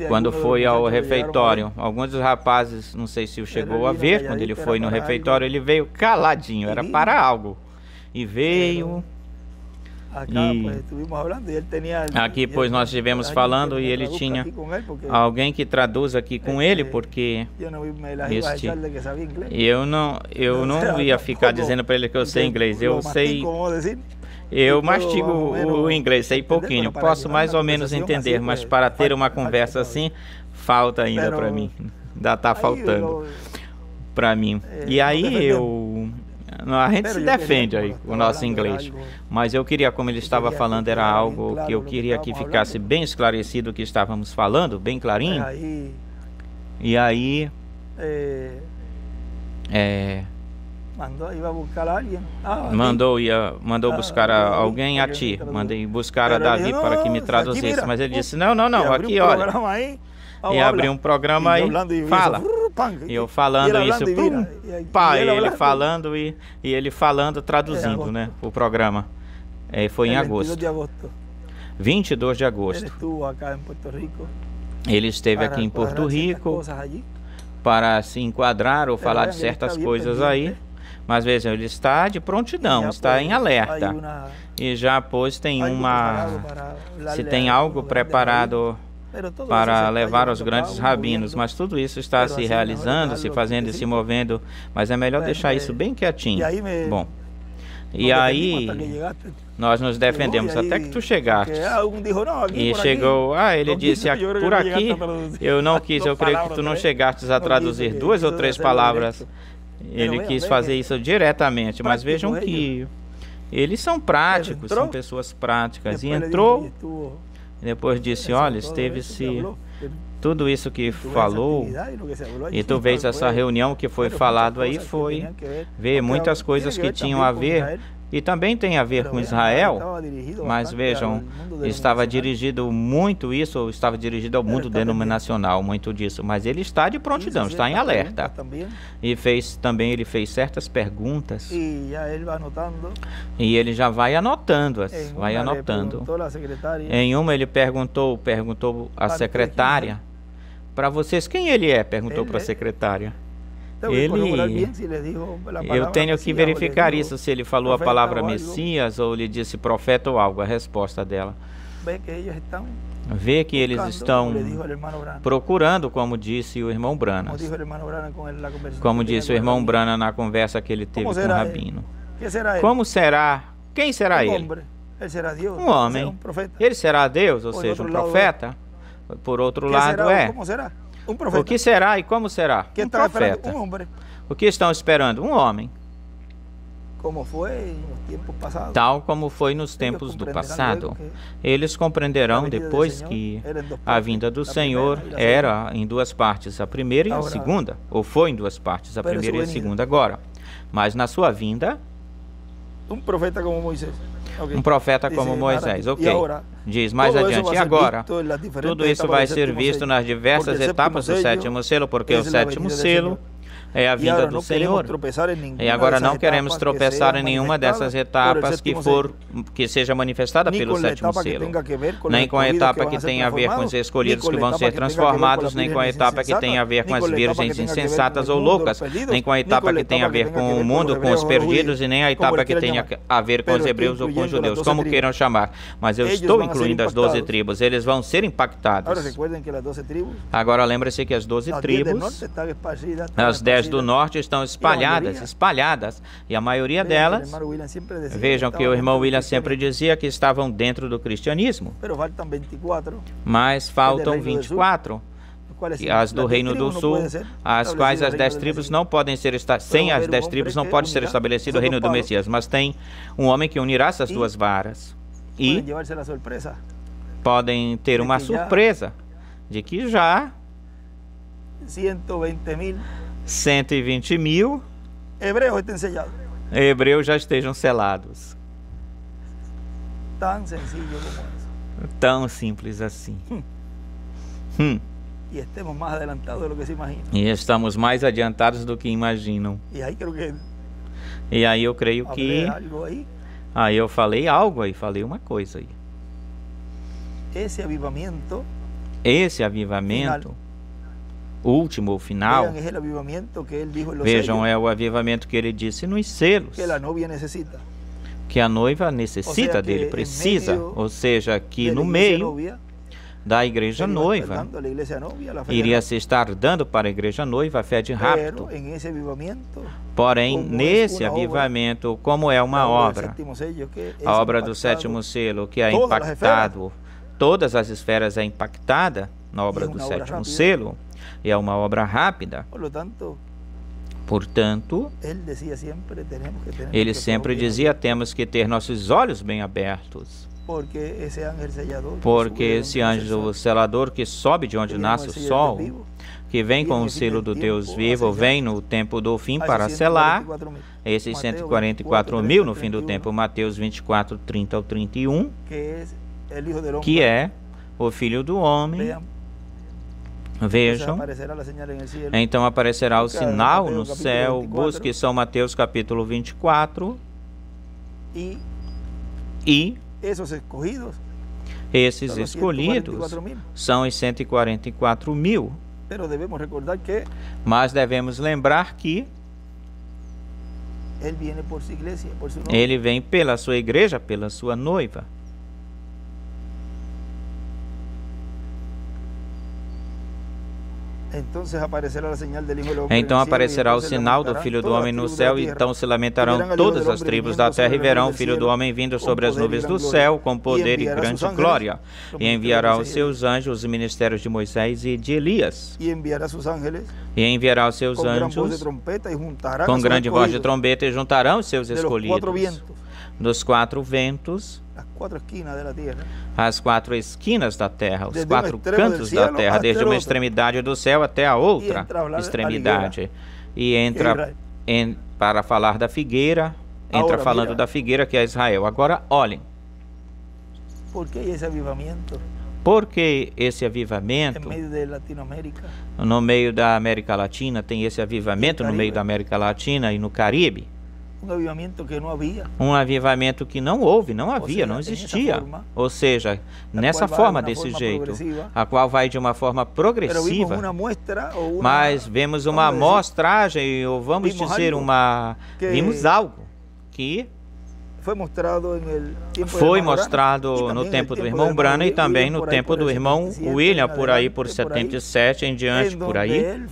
quando foi ao refeitório. Alguns dos rapazes, não sei se o chegou a ver, quando ele foi no refeitório, ele veio caladinho, era para algo. E veio... Aqui, pois, nós estivemos falando e ele tinha alguém que traduz aqui com ele, porque eu não ia ficar dizendo para ele que eu sei inglês. Eu mastigo o inglês, sei pouquinho, posso mais ou menos entender, mas para ter uma conversa assim, falta ainda para mim, ainda está faltando para mim. E aí a gente se defende aí com o nosso inglês, mas eu queria, como ele estava falando, era algo que eu queria que ficasse bem esclarecido o que estávamos falando, bem clarinho. E aí mandou buscar alguém a ti, mandei buscar a Davi para que me traduzisse, mas ele disse: não, aqui olha, e abriu um programa aí, fala. E eu falando isso, ele falando, traduzindo, né, o programa. Foi em agosto, 22 de agosto. Ele esteve aqui em Porto Rico para se enquadrar ou falar de certas coisas aí. Mas vejam, ele está de prontidão, está em alerta. E já, pois, se tem algo preparado para levar aos grandes rabinos, mas tudo isso está se realizando, se fazendo e se movendo, mas é melhor deixar isso bem quietinho. Bom, E aí nós nos defendemos até que tu chegaste. E chegou, ele disse, por aqui, eu não quis, eu creio que tu não chegastes a traduzir 2 ou 3 palavras. Ele quis fazer isso diretamente, mas vejam que eles são práticos, são pessoas práticas. E entrou, e depois disse, olha, esteve-se tudo isso que falou, e tu vês essa reunião que foi falado aí, ver muitas coisas que tinham a ver, e também tem a ver com Israel, mas vejam, estava dirigido ao mundo denominacional, muito disso, mas ele está de prontidão, está em alerta. E ele fez certas perguntas, e ele já vai anotando-as, Em uma ele perguntou à secretária, para vocês, quem ele é? Perguntou para a secretária. Eu tenho que verificar isso, se ele falou a palavra Messias ou lhe disse profeta ou algo, a resposta dela. Vê que eles estão procurando, como disse o irmão Branham. Como disse o irmão Branham na conversa que ele teve com o rabino. Como será? Quem será ele? Um homem. Ele será Deus, ou seja, um profeta? Por outro lado, o que será e como será? Um profeta. O que estão esperando? Um homem. Tal como foi nos tempos do passado. Eles compreenderão depois que a vinda do Senhor era em 2 partes, a primeira e a segunda, ou foi em 2 partes, a primeira e a segunda agora. Mas na sua vinda, um profeta como Moisés, ok. Diz mais adiante, e agora, tudo isso vai ser visto nas diversas etapas do 7º selo, porque o 7º selo é a vinda do Senhor. E agora não queremos tropeçar em nenhuma dessas etapas que seja manifestada pelo 7º selo. Nem com a etapa que tem a ver com os escolhidos que vão ser transformados, nem com a etapa que tem a ver com as virgens insensatas ou loucas, nem com a etapa que tem a ver com o mundo, com os perdidos, e nem a etapa que tem a ver com os hebreus ou com os judeus, como queiram chamar. Mas eu estou incluindo as 12 tribos, eles vão ser impactados. Agora lembre-se que as 12 tribos, as 10 do norte estão espalhadas, e a maioria delas, vejam que o irmão William sempre dizia que estavam dentro do cristianismo, mas faltam 24, as do Reino do Sul, as quais as 10 tribos não podem ser, sem as 10 tribos não pode ser estabelecido o reino do Messias, mas tem um homem que unirá essas 2 varas, e podem ter uma surpresa, de que já 120 mil hebreus já estejam selados. Tão simples assim. E estamos mais adiantados do que imaginam. E aí eu creio que... Aí eu falei algo aí, falei uma coisa aí. Esse avivamento último ou final, vejam, é o avivamento que ele disse nos selos, que a noiva necessita dele, precisa, ou seja, que no meio da igreja noiva iria se estar dando para a igreja noiva a fé de rapto. Porém, nesse avivamento, como é uma obra, a obra do 7º selo, que é impactado, todas as esferas é impactada na obra do 7º selo, e é uma obra rápida. Portanto, ele sempre dizia, temos que ter nossos olhos bem abertos, porque esse anjo selador que sobe de onde nasce o sol, que vem com o selo do Deus vivo, vem no tempo do fim para selar esses 144 mil no fim do tempo, Mateus 24, 30 ao 31, que é o Filho do Homem. Vejam, então aparecerá o sinal no céu. Busque São Mateus capítulo 24. E esses escolhidos são os 144 mil. Mas devemos lembrar que ele vem pela sua igreja, pela sua noiva. Então aparecerá o sinal do Filho do Homem no céu, e então se lamentarão todas as tribos da terra, e verão o Filho do Homem vindo sobre as nuvens do céu, com poder e grande glória. E enviará os seus anjos, os ministérios de Moisés e de Elias. E enviará os seus anjos com grande voz de trombeta, e juntarão os seus escolhidos dos quatro ventos, as quatro esquinas da terra, os quatro cantos da terra, desde uma extremidade do céu até a outra extremidade. E entra para falar da figueira, entra falando da figueira, que é Israel. Agora olhem. Por que esse avivamento no meio da América Latina? Tem esse avivamento no meio da América Latina e no Caribe. Um avivamento que não houve, não havia, não existia. Ou seja, nessa forma, desse jeito, a qual vai de uma forma progressiva, mas vemos uma amostragem, ou vamos dizer, vimos algo que foi mostrado no tempo do irmão Branham e também no tempo do irmão William, por aí, por 77 em diante, por aí,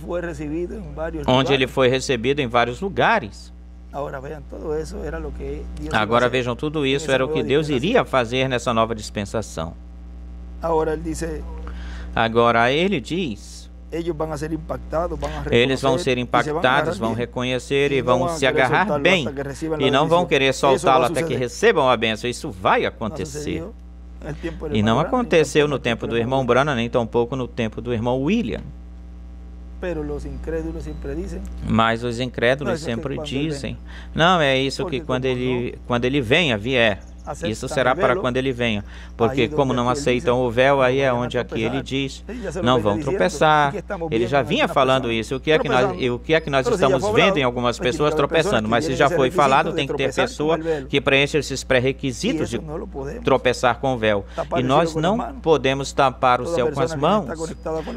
onde ele foi recebido em vários lugares. Agora vejam, tudo isso era o que Deus iria fazer nessa nova dispensação. Agora ele diz, eles vão ser impactados, vão reconhecer e vão se agarrar bem, e não vão querer soltá-lo até que recebam a bênção. Isso vai acontecer. E não aconteceu no tempo do irmão Branham, nem tampouco no tempo do irmão William. Mas os incrédulos sempre dizem, não, é isso que quando ele vier, isso será para quando ele venha, porque como não aceitam o véu, aí é onde aqui ele diz, não vão tropeçar. Ele já vinha falando isso. O que é que nós estamos vendo em algumas pessoas tropeçando? Mas se já foi falado, tem que ter pessoa que preenche esses pré-requisitos de tropeçar com o véu. E nós não podemos tapar o céu com as mãos.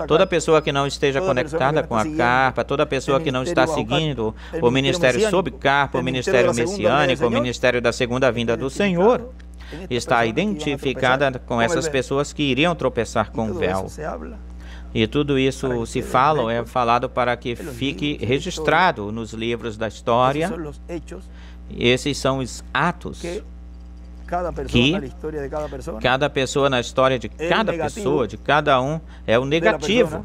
Toda pessoa que não esteja conectada com a carpa, toda pessoa que não está seguindo o ministério sob carpa, o ministério messiânico, o ministério da segunda vinda do Senhor, está identificada com essas pessoas que iriam tropeçar com o véu. E tudo isso se fala, é falado para que fique registrado nos livros da história. Esses são os atos que cada pessoa na história de cada pessoa, de cada um, é o negativo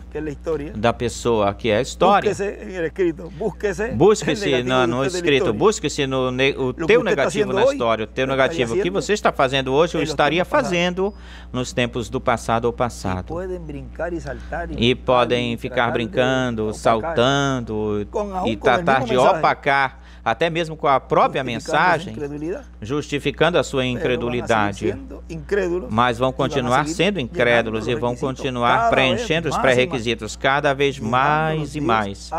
da pessoa, que é a história. Busque-se no escrito, busque-se o teu negativo na história, o teu negativo. O que você está fazendo hoje, eu estaria fazendo nos tempos do passado ou passado. E podem ficar brincando, saltando e tratar de opacar, até mesmo com a própria mensagem, justificando a sua incredulidade. Mas vão continuar sendo incrédulos e vão continuar preenchendo os pré-requisitos cada vez mais e mais,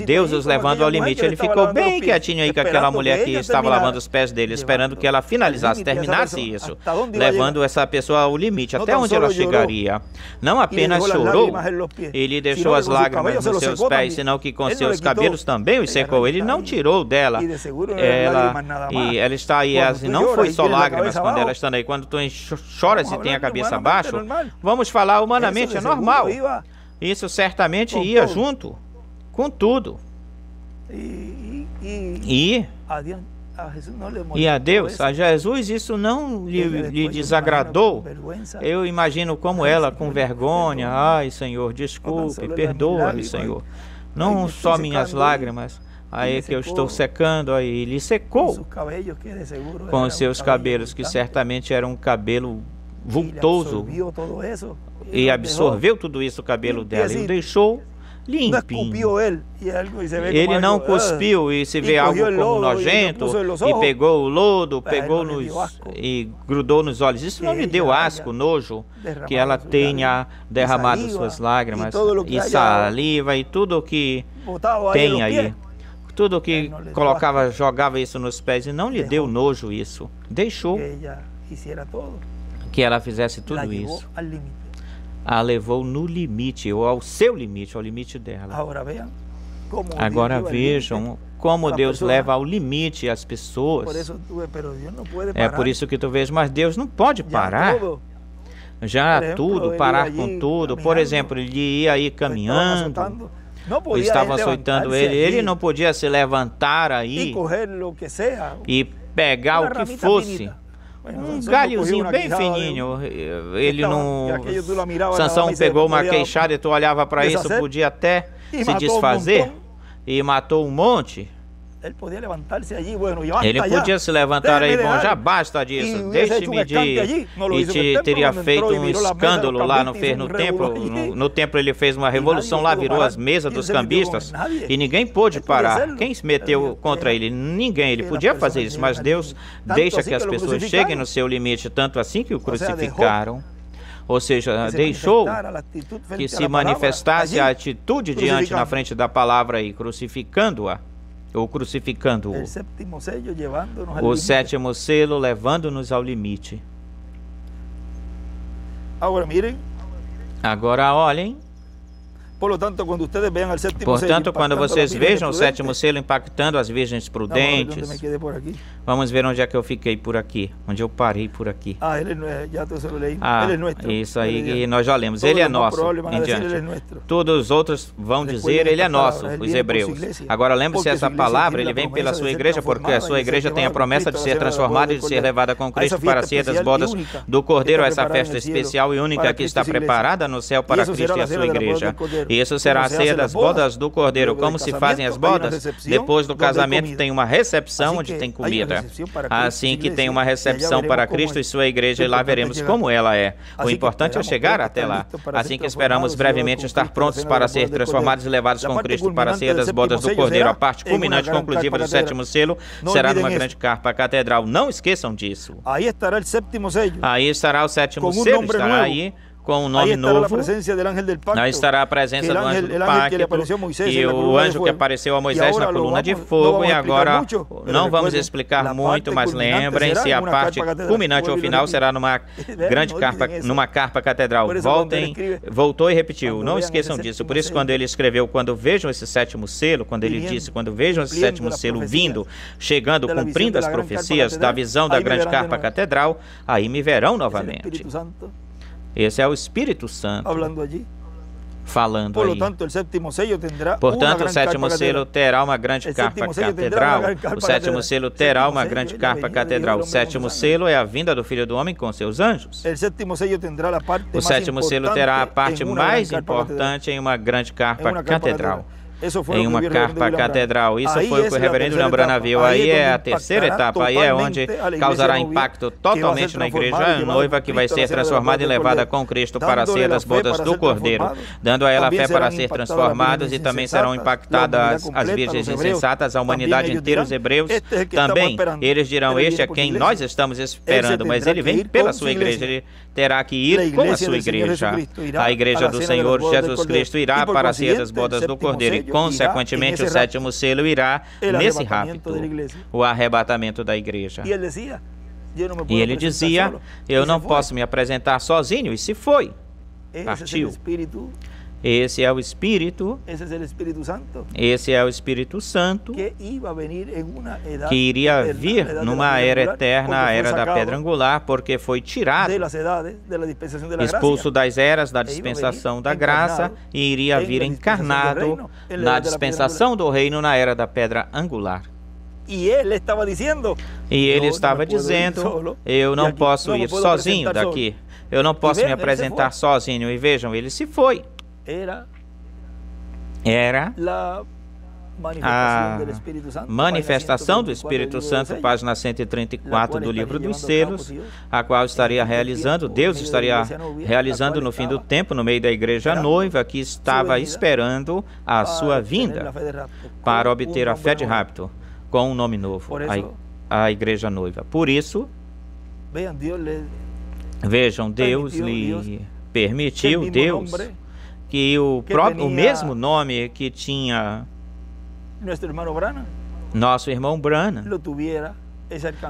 Deus os levando ao limite. Ele ficou bem quietinho aí com aquela mulher que estava lavando os pés dele, esperando que ela finalizasse, terminasse isso, levando essa pessoa ao limite, até onde ela chegaria. Não apenas chorou, ele deixou as lágrimas nos seus pés, senão que com seus cabelos também os secou. Ele não tirou dela. Ela está aí, não foi só lágrimas quando ela está aí. Quando tu choras e tem a cabeça abaixo, vamos falar humanamente, é normal. Isso certamente ia junto com tudo. E a Deus, a Jesus, isso não lhe desagradou. Eu imagino como ela, com vergonha, ai Senhor, desculpe, perdoa-me, Senhor. Não só minhas lágrimas, aí que eu estou secando, aí ele secou com os seus cabelos, que certamente era um cabelo vultoso, e absorveu tudo isso, o cabelo dela, e o deixou limpinho. Ele não cuspiu e se vê algo como nojento e pegou o lodo, e grudou nos olhos. Isso não lhe deu asco, nojo, que ela tenha derramado suas lágrimas e saliva e tudo o que tem aí. Tudo que colocava, jogava isso nos pés, e não lhe deu nojo isso. Deixou que ela fizesse tudo isso. A levou no limite, ou ao seu limite, ao limite dela. Agora vejam como Deus leva ao limite as pessoas. É por isso que tu vês, mas Deus não pode parar. já tudo, parar com tudo. Por exemplo, ele ia aí caminhando, estavam açoitando ele, ele não podia se levantar aí e pegar o que fosse. Um galhozinho bem fininho, ele não... Sansão pegou uma queixada e tu olhava para isso, podia até se desfazer e matou um monte. Ele podia se levantar aí, bom, já basta disso, deixe-me de ir. E teria feito um escândalo lá, não fez no templo. No templo ele fez uma revolução lá, virou as mesas dos cambistas e ninguém pôde parar. Quem se meteu contra ele? Ninguém. Ele podia fazer isso, mas Deus deixa que as pessoas cheguem no seu limite, tanto assim que o crucificaram. Ou seja, deixou que se manifestasse a atitude diante na frente da palavra aí, crucificando-a. Ou crucificando-o. O sétimo selo levando-nos ao limite. Agora olhem. Portanto, quando vocês vejam o sétimo selo impactando as virgens prudentes, vamos ver onde é que eu fiquei por aqui, onde eu parei por aqui. Isso aí nós já lemos, ele é nosso, em diante. Todos os outros vão dizer, ele é nosso, os hebreus. Agora lembre-se, essa palavra, ele vem pela sua igreja, porque a sua igreja tem a promessa de ser transformada e de ser levada com Cristo para a ceia das bodas do Cordeiro, essa festa especial e única que está preparada no céu para Cristo e a sua igreja. Isso será a ceia das bodas do Cordeiro. Como se fazem as bodas? Depois do casamento tem uma recepção onde tem comida. Assim que tem uma recepção para Cristo e sua igreja, e lá veremos como ela é. O importante é chegar até lá. Assim que esperamos brevemente estar prontos para ser transformados e levados com Cristo para a ceia das bodas do Cordeiro. A parte culminante conclusiva do sétimo selo será numa grande carpa catedral. Não esqueçam disso. Aí estará o sétimo selo, estará aí com um nome novo. Aí estará a presença do anjo do pacto e o anjo que apareceu a Moisés na coluna de fogo. E agora não vamos explicar muito, mas lembrem-se, a parte culminante ao final será numa grande carpa, numa carpa catedral. Voltou e repetiu, não esqueçam disso. Por isso, quando ele escreveu, quando vejam esse sétimo selo, quando ele disse, quando vejam esse sétimo selo vindo, chegando, cumprindo as profecias da visão da grande carpa catedral, aí me verão novamente. Esse é o Espírito Santo falando aí. Portanto, o sétimo selo terá uma grande carpa catedral. O sétimo selo terá uma grande carpa catedral. O sétimo selo é a vinda do Filho do Homem com seus anjos. O sétimo selo terá a parte mais importante em uma grande carpa catedral. Em uma carpa catedral. Isso foi o que o reverendo Lambrana viu. Aí é a terceira etapa. Aí é onde causará impacto totalmente na igreja. A noiva que vai ser transformada e levada com Cristo para a ceia das bodas do Cordeiro, dando a ela fé para ser transformados, e também serão impactadas as virgens insensatas, a humanidade inteira, os hebreus. Também eles dirão, este é quem nós estamos esperando, mas ele vem pela sua igreja. Ele terá que ir com a sua igreja. A igreja do Senhor Jesus Cristo irá para a ceia das bodas do Cordeiro, e consequentemente o sétimo selo irá nesse rapto, o arrebatamento da igreja. E ele dizia, eu não posso me apresentar sozinho, e se foi, partiu. Esse é o Espírito, esse é o Espírito Santo, que iria vir numa era eterna, a era da pedra angular, porque foi tirado, expulso das eras da dispensação da graça, e iria vir encarnado na dispensação do reino, na era da pedra angular. E ele estava dizendo, eu não posso ir sozinho daqui, eu não posso me apresentar sozinho. E vejam, ele se foi. Era a manifestação do Espírito Santo, página 134 do livro dos selos, a qual estaria realizando, Deus estaria realizando no fim do tempo, no meio da igreja noiva, que estava esperando a sua vinda para obter a fé de rapto, com um nome novo, a igreja noiva. Por isso, vejam, Deus lhe permitiu, Deus, que o mesmo nome que tinha nosso irmão Branham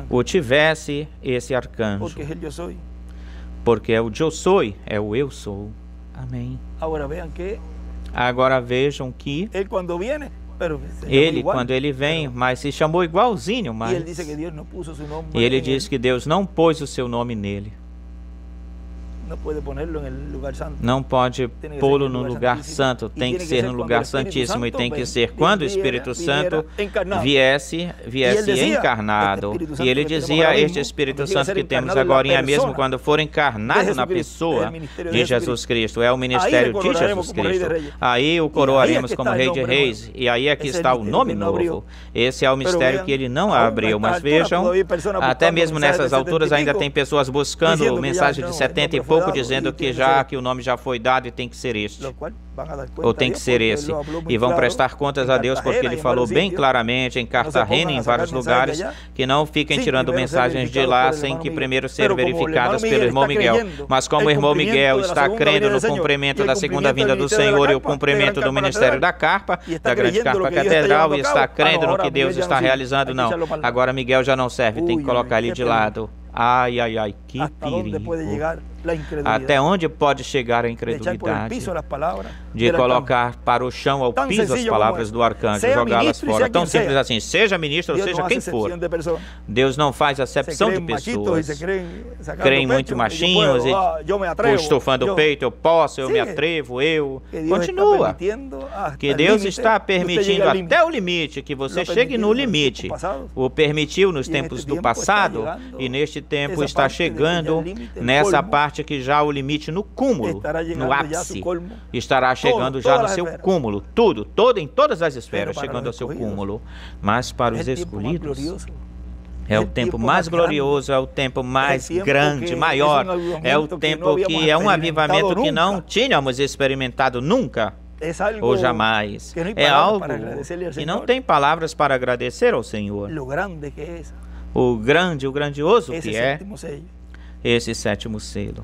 o tivesse esse arcanjo, porque é o eu sou, é o eu sou. Amém. Agora vejam que ele, quando ele vem, mas se chamou igualzinho, mas e ele diz que Deus não pôs o seu nome nele. não pode pô-lo no lugar santo, tem que ser no lugar santíssimo, e tem que ser quando o Espírito Santo viesse encarnado. E ele dizia, este Espírito Santo que temos agora, mesmo quando for encarnado na pessoa de Jesus Cristo, é o ministério de Jesus Cristo. Aí o coroaremos como Rei de Reis, e aí aqui está o nome novo. Esse é o mistério que ele não abriu. Mas vejam, até mesmo nessas alturas ainda tem pessoas buscando mensagem de 70 e pouco, dizendo que o nome já foi dado e tem que ser este, ou tem que ser esse, e vão prestar contas a Deus, porque ele falou bem claramente em Cartagena e em vários lugares, que não fiquem tirando mensagens de lá sem que primeiro ser verificadas pelo irmão Miguel. Mas como o irmão Miguel está crendo no cumprimento da segunda vinda do Senhor e o cumprimento do ministério da carpa, da grande carpa catedral, e está crendo no que Deus está realizando, não. Agora Miguel já não serve, tem que colocar ele de lado. Ai, ai, ai, que perigo. Até onde pode chegar a incredulidade? De colocar para o chão, ao piso, as palavras do arcanjo, jogá-las fora. Tão simples assim, seja ministro ou seja quem for. Deus não faz acepção de pessoas. Creem muito machinhos e estufando o peito, eu posso, eu me atrevo, eu. Continua. Que Deus está permitindo até o limite, que você chegue no limite. O permitiu nos tempos do passado, e neste tempo está chegando nessa parte que já o limite no cúmulo, no ápice, estará chegando já no seu cúmulo, em todas as esferas, chegando ao seu cúmulo. Mas para os escolhidos, é o tempo mais glorioso, é o tempo mais grande, maior, é o tempo que é um avivamento que não tínhamos experimentado nunca, ou jamais. É algo que não tem palavras para agradecer ao Senhor. O grandioso que é esse sétimo selo.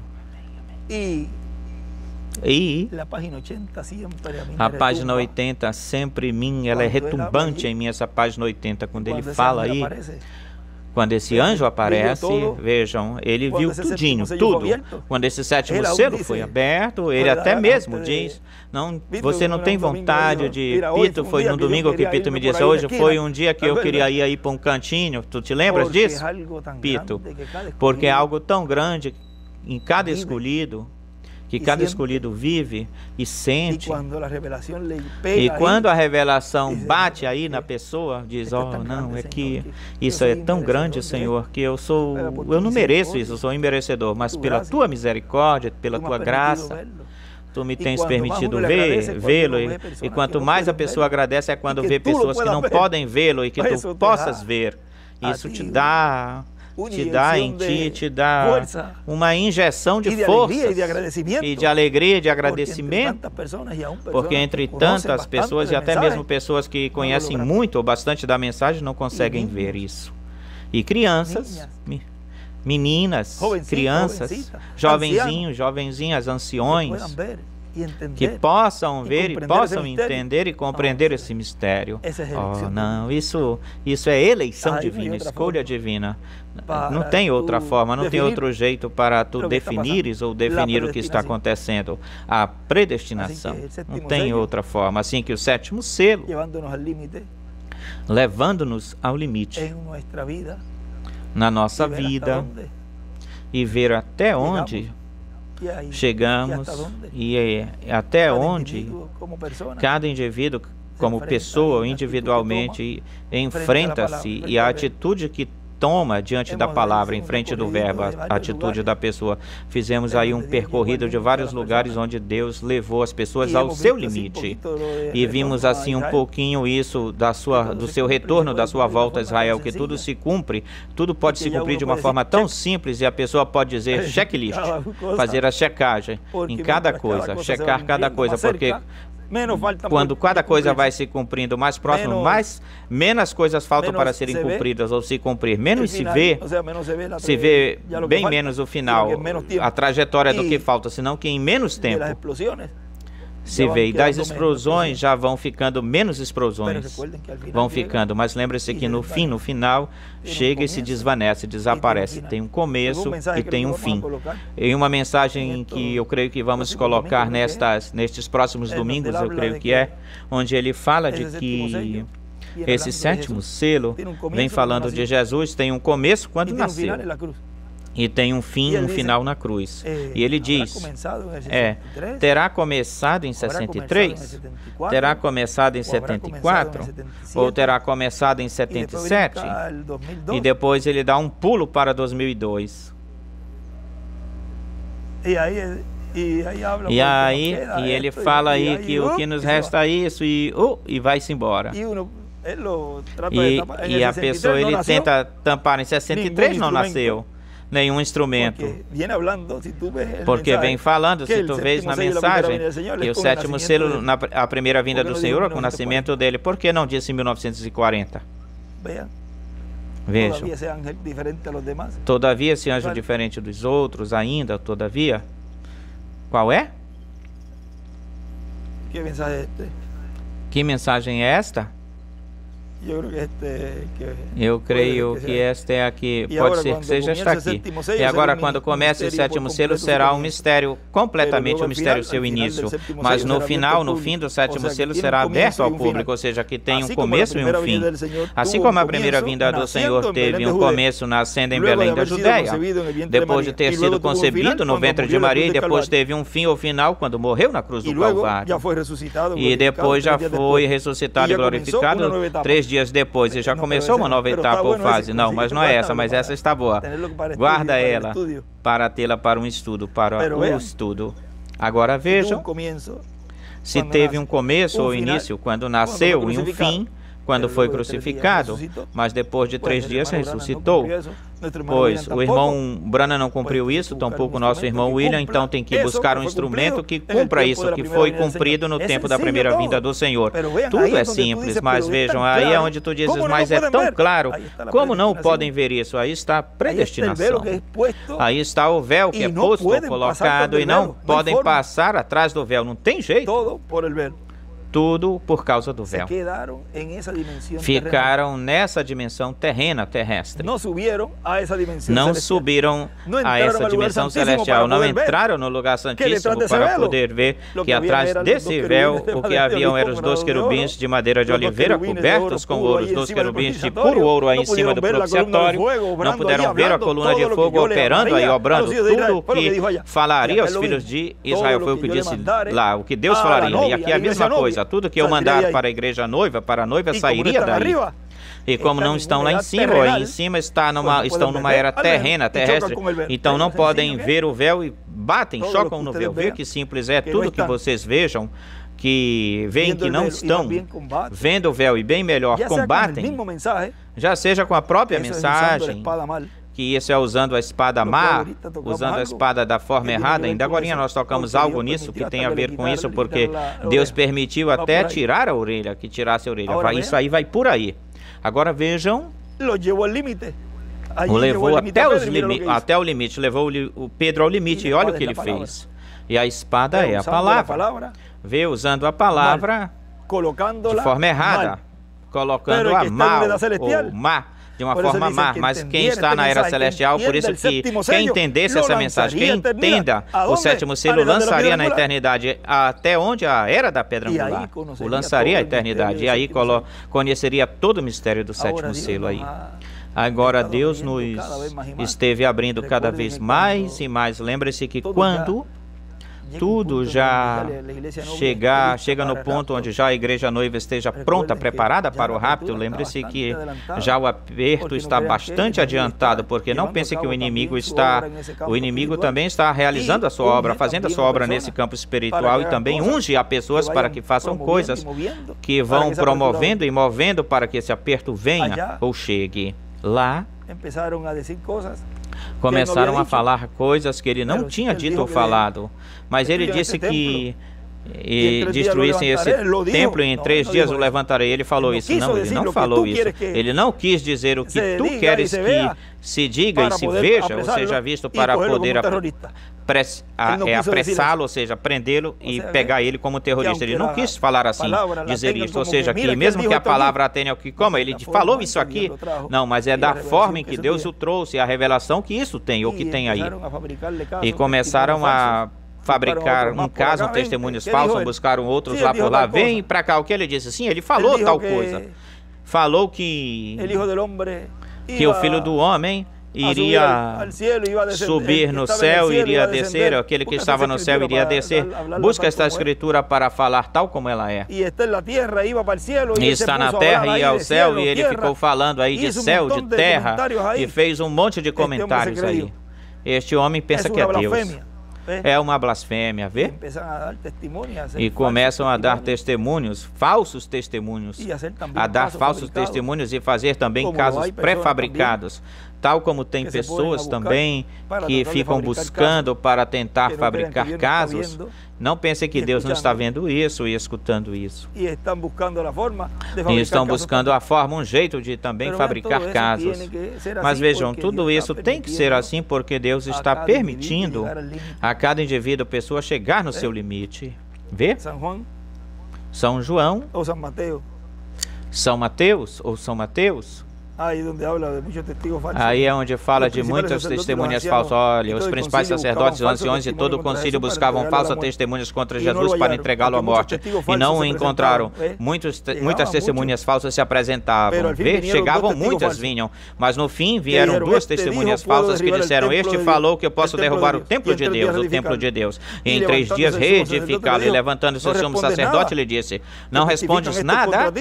E a página 80 sempre em mim, ela é retumbante em mim, essa página 80, quando ele fala aí, quando esse anjo aparece, vejam, ele viu tudinho, tudo. Quando esse sétimo selo foi aberto, ele até mesmo diz, não, você não tem vontade de... Pito, foi no domingo que Pito me disse, hoje foi um dia que eu queria ir aí para um cantinho, tu te lembras disso, Pito? Porque é algo tão grande em cada escolhido, que cada escolhido vive e sente. E quando a revelação bate aí na pessoa, diz, oh, não, é que isso é tão grande, Senhor, que eu não mereço isso, eu sou imerecedor, mas pela tua misericórdia, pela tua graça, tu me tens permitido vê-lo, e quanto mais a pessoa agradece é quando vê pessoas que não podem vê-lo e que tu possas ver. Isso te dá uma injeção de força e de alegria, de agradecimento, porque entre tantas pessoas, e até mesmo pessoas que conhecem muito ou bastante da mensagem, não conseguem ver isso. E crianças, meninas, crianças, jovenzinhas, anciões, que possam ver e possam entender e compreender esse mistério. Oh, não, isso é eleição divina, escolha divina. Não tem outra forma, não tem outro jeito para tu definires ou definir o que está acontecendo. A predestinação, não tem outra forma. Assim que o sétimo selo, levando-nos ao limite na nossa vida, e ver até onde chegamos e até onde cada indivíduo, como pessoa, individualmente, enfrenta-se, e a atitude que toma diante da palavra, em frente do verbo, a atitude da pessoa. Fizemos aí um percorrido de vários lugares onde Deus levou as pessoas ao seu limite, e vimos assim um pouquinho isso do seu retorno, da sua volta a Israel, que tudo se cumpre, tudo pode se cumprir de uma forma tão simples, e a pessoa pode dizer checklist, fazer a checagem em cada coisa, checar cada coisa, porque quando cada coisa vai se cumprindo mais próximo, menos coisas faltam para serem cumpridas ou se cumprir. Menos se vê bem menos o final, a trajetória do que falta, senão que em menos tempo se vê. E das explosões já vão ficando menos explosões, vão ficando, mas lembre-se que no final, chega e se desvanece, desaparece. Tem um começo e tem um fim. Em uma mensagem que eu creio que vamos colocar nestes próximos domingos, eu creio que onde ele fala de que esse sétimo selo vem falando de Jesus, tem um começo quando nasceu. e tem um fim, um final na cruz. E ele diz, terá começado em 63? Terá começado em 74? Ou terá começado em 77? E depois ele dá um pulo para 2002. E ele fala aí que o que nos resta é isso e vai-se embora. E a pessoa, ele tenta tampar em 63, não nasceu nenhum instrumento. Porque vem falando, se tu vês na mensagem, que o sétimo selo, a primeira vinda do Senhor, com o nascimento dele, por que não disse em 1940? Vejam. Todavia esse anjo diferente dos outros, ainda, todavia. Qual é? Que mensagem é esta? Eu creio que esta é aqui, pode ser que seja esta aqui. E agora, quando começa o sétimo selo, será um mistério, completamente um mistério seu início. Mas no final, no fim do sétimo selo, será aberto ao público, ou seja, que tem um começo e um fim. Assim como a primeira vinda do Senhor teve um começo nascendo em Belém da Judéia, depois de ter sido concebido no ventre de Maria, e depois teve um fim ou final quando morreu na cruz do Calvário. E depois já foi ressuscitado e glorificado 3 dias depois, e já começou uma nova etapa ou fase. Não, mas não é essa, mas essa está boa. Guarda ela para tê-la para um estudo, para o estudo. Agora vejam, se teve um começo ou início, quando nasceu, e um fim, quando foi crucificado, mas depois de 3 dias ressuscitou. Pois o irmão Branham não cumpriu isso, tampouco o nosso irmão William, então tem que buscar um instrumento que cumpra isso, que foi cumprido no tempo da primeira vinda do Senhor. Tudo é simples, mas vejam, aí é onde tu dizes, mas é tão claro, como não podem ver isso? Aí está a predestinação. Aí está o véu que é posto, colocado, e não podem passar atrás do véu, não tem jeito. Tudo por causa do véu. Ficaram nessa dimensão terrena, terrestre. Não subiram a essa dimensão celestial. Não entraram no lugar santíssimo para poder ver que atrás desse véu o que haviam eram os 2 querubins de madeira de oliveira cobertos com ouro, os 2 querubins de puro ouro aí em cima do propiciatório. Não puderam ver a coluna de fogo operando aí, obrando. Tudo o que falaria aos filhos de Israel foi o que disse lá, o que Deus falaria. E aqui é a mesma coisa. Tudo que eu mandar para a igreja noiva, para a noiva, sairia daí. E como não estão lá em cima, ou aí em cima estão numa era terrena, terrestre, então não podem ver o véu e batem, chocam no véu. Vê que simples é, tudo que vocês vejam, que veem que não estão vendo o véu e bem melhor combatem, já seja com a própria mensagem, que isso é usando a espada má, usando a espada da forma errada. Ainda agora nós tocamos algo nisso que tem a ver com isso, porque Deus permitiu até tirar a orelha, que tirasse a orelha. Isso aí vai por aí. Agora vejam, o levou até o limite, levou o Pedro ao limite, e olha o que ele fez. E a espada é a palavra. Vê usando a palavra de forma errada, colocando a mal, ou má, de uma forma má, mas quem está na era celestial, por isso que quem entendesse essa mensagem, quem entenda o sétimo selo, lançaria na eternidade até onde a era da pedra angular, o lançaria a eternidade, e aí conheceria todo o mistério do sétimo selo aí. Agora Deus nos esteve abrindo cada vez mais e mais. Lembre-se que quando tudo já chega no ponto onde já a igreja noiva esteja pronta, preparada para o rapto, lembre-se que já o aperto está bastante adiantado, porque não pense que o inimigo também está realizando a sua obra, fazendo a sua obra nesse campo espiritual, e também unge a pessoas para que façam coisas que vão promovendo e movendo para que esse aperto venha ou chegue. Lá começaram a falar coisas que ele não tinha dito ou falado, mas ele disse que destruíssem esse templo e em 3 dias o levantarei. Ele falou isso? Não, ele não falou isso. Ele não quis dizer o que tu queres que se diga e se veja, ou seja visto, para poder apressá-lo, ou seja, prendê-lo e pegar ele como terrorista. Ele não quis falar assim, dizer isso, ou seja, que mesmo que a palavra tenha o que, como ele falou isso aqui, não, mas é da forma em que Deus o trouxe, a revelação que isso tem, ou que tem aí. E começaram a fabricar um caso, testemunhos falsos, buscaram outros lá por lá, vem pra cá. O que ele disse? Sim, ele falou tal coisa. Falou que o Filho do Homem iria subir no céu, iria descer, aquele que estava no céu iria descer. Busca esta escritura para falar tal como ela é. E está na terra e ia ao céu, e ele ficou falando aí de céu, de terra, e fez um monte de comentários aí. Este homem pensa que é Deus. É uma blasfêmia, vê? E começam a dar testemunhos, falsos testemunhos, a dar falsos testemunhos e fazer também casos pré-fabricados. Tal como tem pessoas também que ficam buscando para tentar fabricar casos. Não pense que Deus não está vendo isso e escutando isso. E estão buscando a forma, um jeito de também fabricar casos. Mas vejam, tudo isso tem que ser assim porque Deus está permitindo a cada indivíduo, pessoa, chegar no seu limite. Vê? São João, São Mateus ou São Mateus. Aí é onde fala de muitas testemunhas falsas. Olha, os principais sacerdotes, os anciões e todo o concílio buscavam falsas testemunhas contra Jesus para entregá-lo à morte. E não o encontraram. Muitas testemunhas falsas se apresentavam. Chegavam, muitas vinham. Mas no fim vieram duas testemunhas falsas que disseram: este falou que eu posso derrubar o templo de Deus, o templo de Deus, e em 3 dias reedificá-lo. E levantando-se o sumo sacerdote, lhe disse: não respondes nada?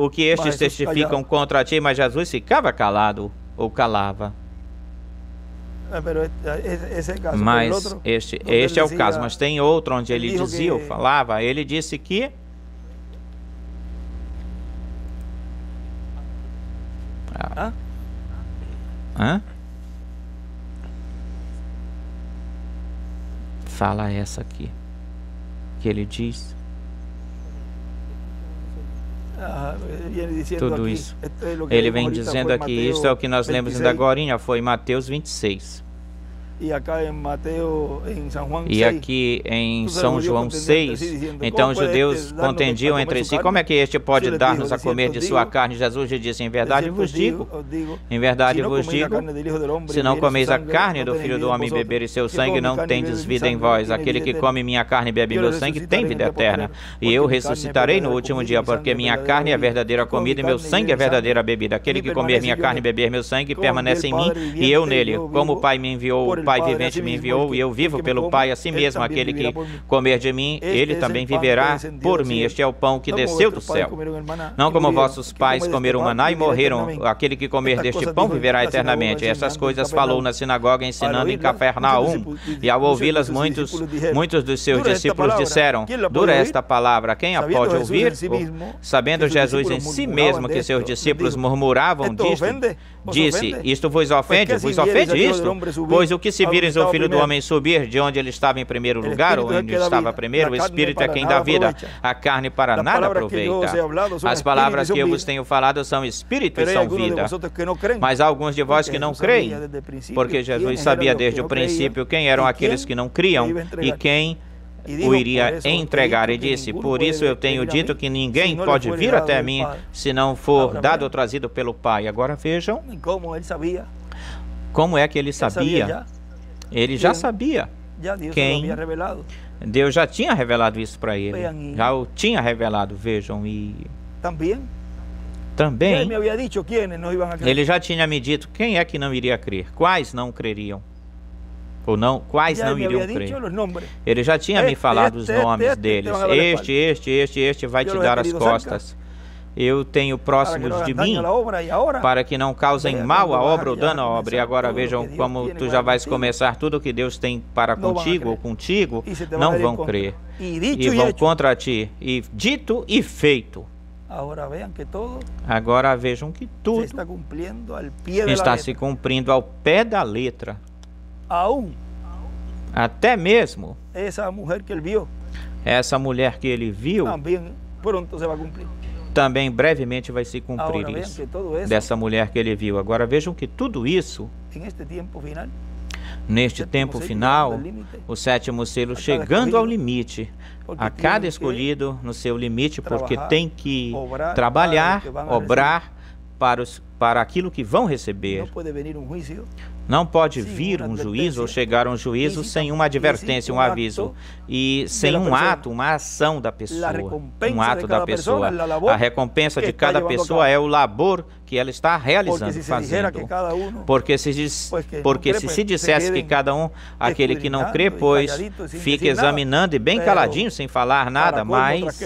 O que estes testificam contra ti, mas Jesus ficava calado, ou calava. Mas este é o caso, mas tem outro onde ele dizia ou falava. Ele disse que fala essa aqui, que ele diz. Tudo isso. Ele vem dizendo aqui, isto é o que nós lemos ainda agorinha, foi Mateus 26. E aqui em São João 6, então os judeus contendiam entre si: como é que este pode dar-nos a comer de sua carne? Jesus lhe disse: em verdade vos digo, se não comeis a carne do Filho do Homem e bebereis seu sangue, não tendes vida em vós. Aquele que come minha carne e bebe meu sangue tem vida eterna, e eu ressuscitarei no último dia, porque minha carne é a verdadeira comida e meu sangue é a verdadeira bebida. Aquele que comer minha carne e beber meu sangue permanece em mim e eu nele. Como o Pai me enviou, o Pai vivente me enviou, e eu vivo pelo Pai, assim mesmo aquele que comer de mim, ele também viverá por mim. Este é o pão que desceu do céu. Não como vossos pais comeram maná e morreram. Aquele que comer deste pão viverá eternamente. Essas coisas falou na sinagoga, ensinando em Cafarnaum. E ao ouvi-las, muitos dos seus discípulos disseram: dura esta palavra, quem a pode ouvir? Sabendo Jesus em si mesmo que seus discípulos murmuravam disto, disse: isto vos ofende? Vos ofende isto? Pois o que se virem o Filho do Homem subir de onde ele estava em primeiro lugar, ou onde estava primeiro, o Espírito é quem dá vida, a carne para nada aproveita. As palavras que eu vos tenho falado são Espírito e são vida. Mas há alguns de vós que não creem, porque Jesus sabia desde o princípio quem eram aqueles que não criam e quem o iria entregar, e disse: por isso eu tenho dito que ninguém pode vir até mim se não for dado ou trazido pelo Pai. Agora vejam como é que ele sabia. Ele já sabia quem. Deus já tinha revelado isso para ele. Já o tinha revelado, vejam. E também ele já tinha me dito quem é que não iria crer, quais não creriam, ou não, quais não iriam crer. Ele já tinha me falado os nomes deles. Este vai te dar as costas. Eu tenho próximos de mim, para que não causem mal a obra ou dano à obra. E agora vejam como tu já vais começar. Tudo o que Deus tem para contigo ou contigo, não vão crer. E vão contra ti. E dito e feito. Agora vejam que tudo está se cumprindo ao pé da letra. Até mesmo essa mulher que ele viu, também brevemente vai se cumprir isso, dessa mulher que ele viu. Agora vejam que tudo isso, neste tempo final, o sétimo selo chegando ao limite, a cada escolhido no seu limite, porque tem que trabalhar, obrar para os para aquilo que vão receber. Não pode vir um juízo ou chegar um juízo sem uma advertência, um aviso, e sem um ato, uma ação da pessoa, um ato da pessoa. A recompensa de cada pessoa é o labor que ela está realizando, fazendo. Porque se se dissesse que cada um, aquele que não crê, pois fica examinando e bem caladinho, sem falar nada, mas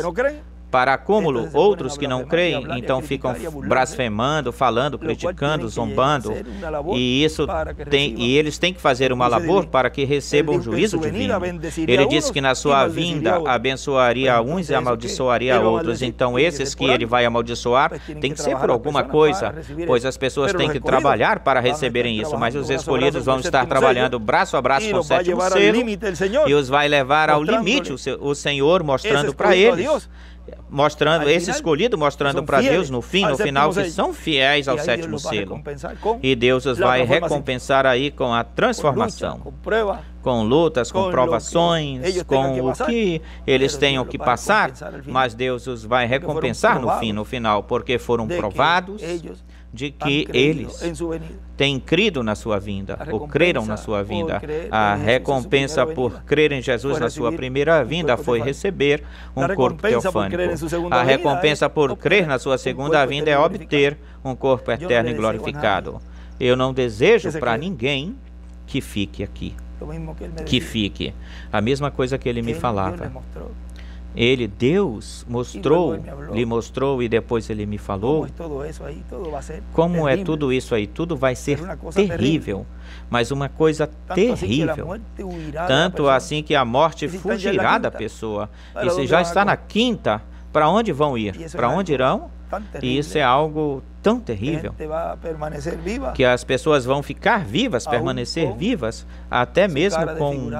para acúmulo, outros que não creem, então ficam blasfemando, falando, criticando, zombando, e eles têm que fazer uma labor para que recebam o juízo divino. Ele disse que na sua vinda abençoaria uns e amaldiçoaria outros, então esses que ele vai amaldiçoar tem que ser por alguma coisa, pois as pessoas têm que trabalhar para receberem isso, mas os escolhidos vão estar trabalhando braço a braço com o sétimo selo e os vai levar ao limite, o Senhor mostrando para eles, mostrando esse escolhido, mostrando para Deus no final que são fiéis ao sétimo selo, e Deus os vai recompensar aí com a transformação, com lutas, com provações, com o que eles tenham que passar, mas Deus os vai recompensar no final, porque foram provados de que eles têm crido na sua vinda, ou creram na sua vinda. A recompensa por crer em Jesus na sua primeira vinda foi receber um corpo teofânico. A recompensa por crer na sua segunda vinda é obter um corpo eterno e glorificado. Eu não desejo para ninguém que fique aqui, que fique. A mesma coisa que ele me falava. Deus lhe mostrou e depois ele me falou como é tudo isso aí, tudo vai ser terrível, mas uma coisa terrível, tanto assim que a morte fugirá da pessoa, e se já está na quinta, para onde vão ir? Para onde irão? E isso é algo tão terrível que as pessoas vão ficar vivas, permanecer vivas, até mesmo com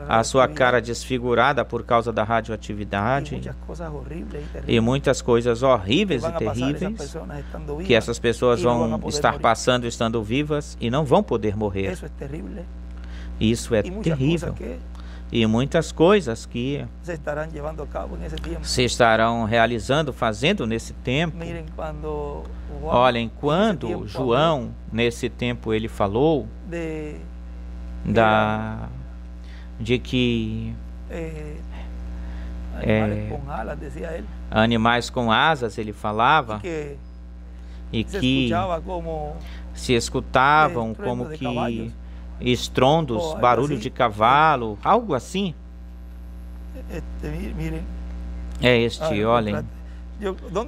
a sua cara desfigurada por causa da radioatividade e muitas coisas horríveis e terríveis que essas pessoas vão estar passando estando vivas e não vão poder morrer. Isso é terrível. E muitas coisas que se estarão realizando, fazendo nesse tempo. Olhem, quando João, nesse tempo, ele falou de que animais com asas, ele falava, e que se escutavam como que estrondos, barulho de cavalo, algo assim. Olhem,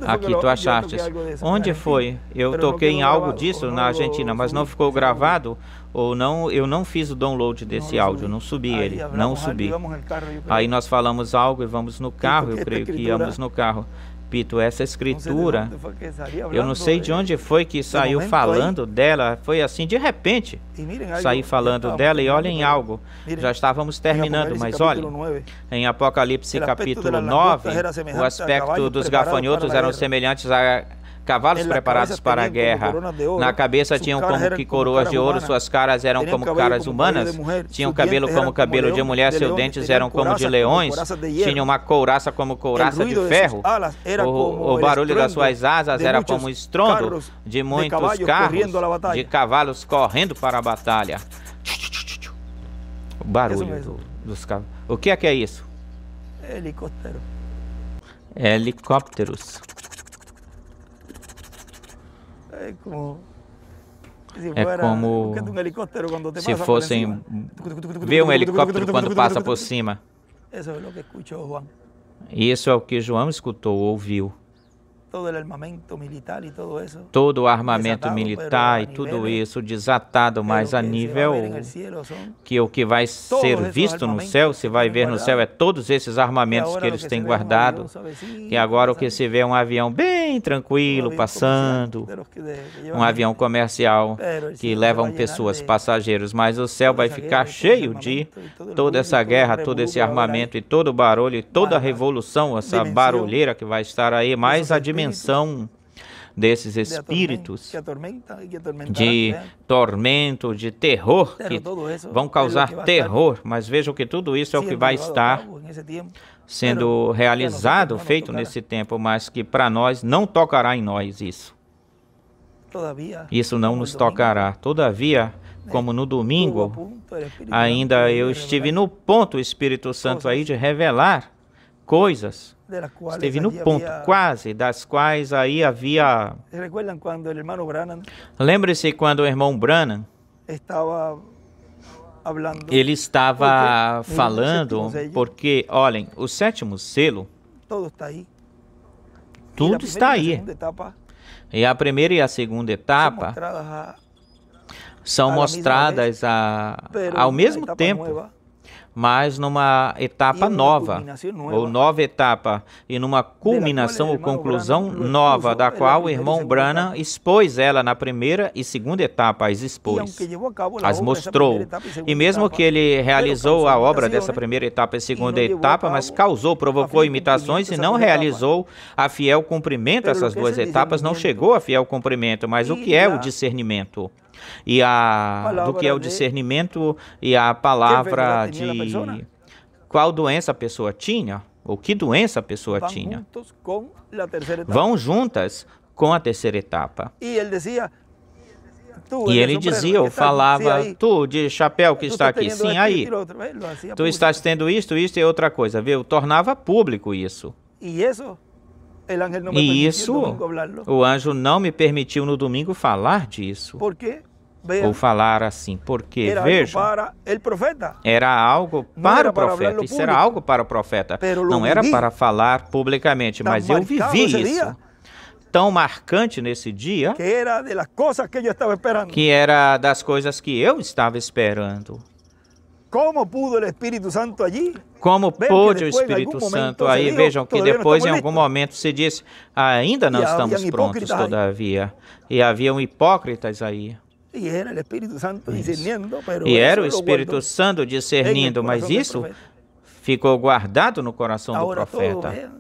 aqui tu achaste. Onde foi? Eu toquei em algo disso na Argentina, mas não ficou gravado, ou não, eu não fiz o download desse áudio, não subi ele, não subi. Aí nós falamos algo e vamos no carro, eu creio que íamos no carro. Pito, essa escritura, eu não sei de onde foi que saiu falando dela, foi assim de repente, saí falando dela, e olhem algo, já estávamos terminando, mas olhem, em Apocalipse capítulo 9, o aspecto dos gafanhotos eram semelhantes a cavalos preparados para a guerra. Na cabeça tinham como que coroas de ouro, suas caras eram como caras humanas, tinham cabelo como cabelo de mulher, seus dentes eram como de leões, tinham uma couraça como couraça de ferro, o barulho das suas asas era como o estrondo de muitos carros, de cavalos correndo para a batalha. O barulho dos cavalos. O que é isso? Helicópteros. É como se fossem ver um helicóptero quando passa por cima. Isso é o que João escutou, ouviu. Todo o armamento militar e tudo isso desatado, mas a nível que o que vai ser visto no céu, se vai ver no céu, é todos esses armamentos que eles têm guardado, que agora o que se vê é um avião bem tranquilo passando, um avião comercial que levam pessoas, passageiros, mas o céu vai ficar cheio de toda essa guerra, todo esse armamento e todo o barulho e toda a revolução, essa barulheira que vai estar aí, mais a dimensão desses espíritos de tormento, de terror, que vão causar terror, mas vejam que tudo isso é o que vai estar sendo realizado, feito nesse tempo, mas que para nós não tocará em nós isso. Isso não nos tocará. Todavia, como no domingo, ainda eu estive no ponto, o Espírito Santo aí, de revelar coisas. Esteve no ponto, quase, das quais aí havia... Lembre-se quando o irmão Branham, ele estava falando, porque, olhem, o sétimo selo, tudo está aí. E a primeira e a segunda etapa são mostradas ao mesmo tempo, mas numa etapa nova, ou nova etapa, e numa culminação ou conclusão nova, da qual o irmão Branham expôs ela na primeira e segunda etapa, as expôs, as mostrou. E mesmo que ele realizou a obra dessa primeira etapa e segunda etapa, mas provocou imitações e não realizou a fiel cumprimento dessas duas etapas, não chegou a fiel cumprimento. Mas o que é o discernimento? Do que é o discernimento e a palavra de qual doença a pessoa tinha, ou que doença a pessoa tinha, vão juntas com a terceira etapa. E ele dizia, eu falava, tu de chapéu que está aqui, sim, aí, tu estás tendo isto e outra coisa, viu? Tornava público isso. E isso, o anjo não me permitiu no domingo falar disso. Por quê? Ou falar assim, porque, veja, era algo para o profeta, isso era algo para o profeta, não era para falar publicamente, mas eu vivi isso, tão marcante nesse dia, que era das coisas que eu estava esperando. Como pôde o Espírito Santo aí? Como pôde o Espírito Santo aí? Vejam que depois, em algum momento, se disse, ainda não estamos prontos todavia. E haviam hipócritas aí. E era o Espírito Santo discernindo, mas isso ficou guardado no coração do profeta.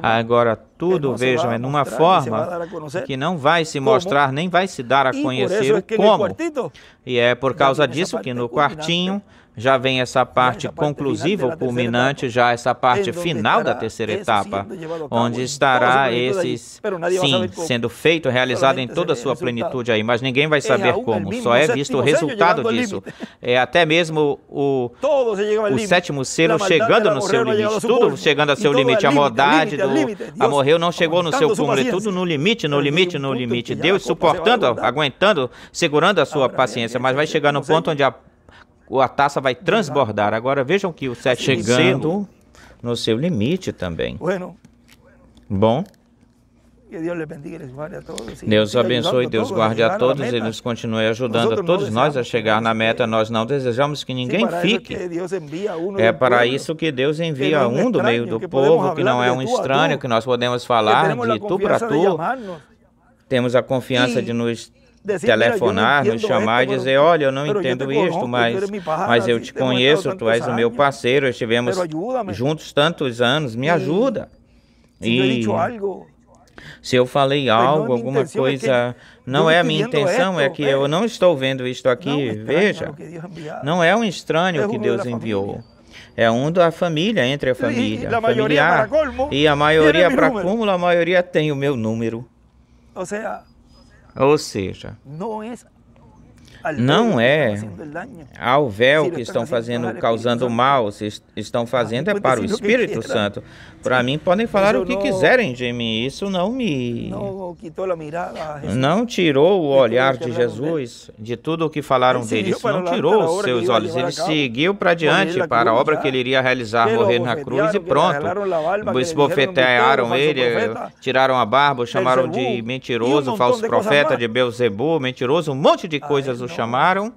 Agora tudo, vejam, é numa forma que não vai se mostrar, nem vai se dar a conhecer o como. E é por causa disso que no quartinho já vem essa parte conclusiva, ou culminante, já essa parte final da terceira etapa, onde estará esses, sim, sendo feito, realizado em toda a sua plenitude aí, mas ninguém vai saber como, só é visto o resultado disso. É até mesmo o sétimo selo chegando no seu limite, tudo chegando ao seu limite, a modalidade do amorreu não chegou no seu cúmulo, tudo no limite, no limite, no limite, Deus suportando, aguentando, segurando a sua paciência, mas vai chegar no ponto onde a taça vai transbordar. Agora vejam que o sétimo chegando no seu limite também. Bom, Deus abençoe, Deus guarde a todos e nos continue ajudando a todos nós a chegar na meta. Nós não desejamos que ninguém fique. É para isso que Deus envia um do meio do povo, que não é um estranho, que nós podemos falar de tu para tu. Temos a confiança de nos telefonar, nos chamar e dizer, olha, eu não entendo isto, mas eu te conheço, tu és o meu parceiro, estivemos juntos tantos anos, me ajuda. E se eu falei algo, alguma coisa, não é a minha intenção, é que eu não estou vendo isto aqui, veja, não é um estranho que Deus enviou. É um da família, entre a família, familiar, e a maioria, para cúmulo, a maioria tem o meu número. Ou seja, não é ao véu que estão fazendo, causando mal, se estão fazendo é para o Espírito Santo. Para mim podem falar o que quiserem de mim, isso não tirou o olhar de Jesus, de tudo o que falaram dele, isso não tirou os seus olhos, ele seguiu para diante para a obra que ele iria realizar, morrer na cruz e pronto. Esbofetearam ele, tiraram a barba, chamaram de mentiroso, falso profeta, de Beelzebul, mentiroso, um monte de coisas o chamaram,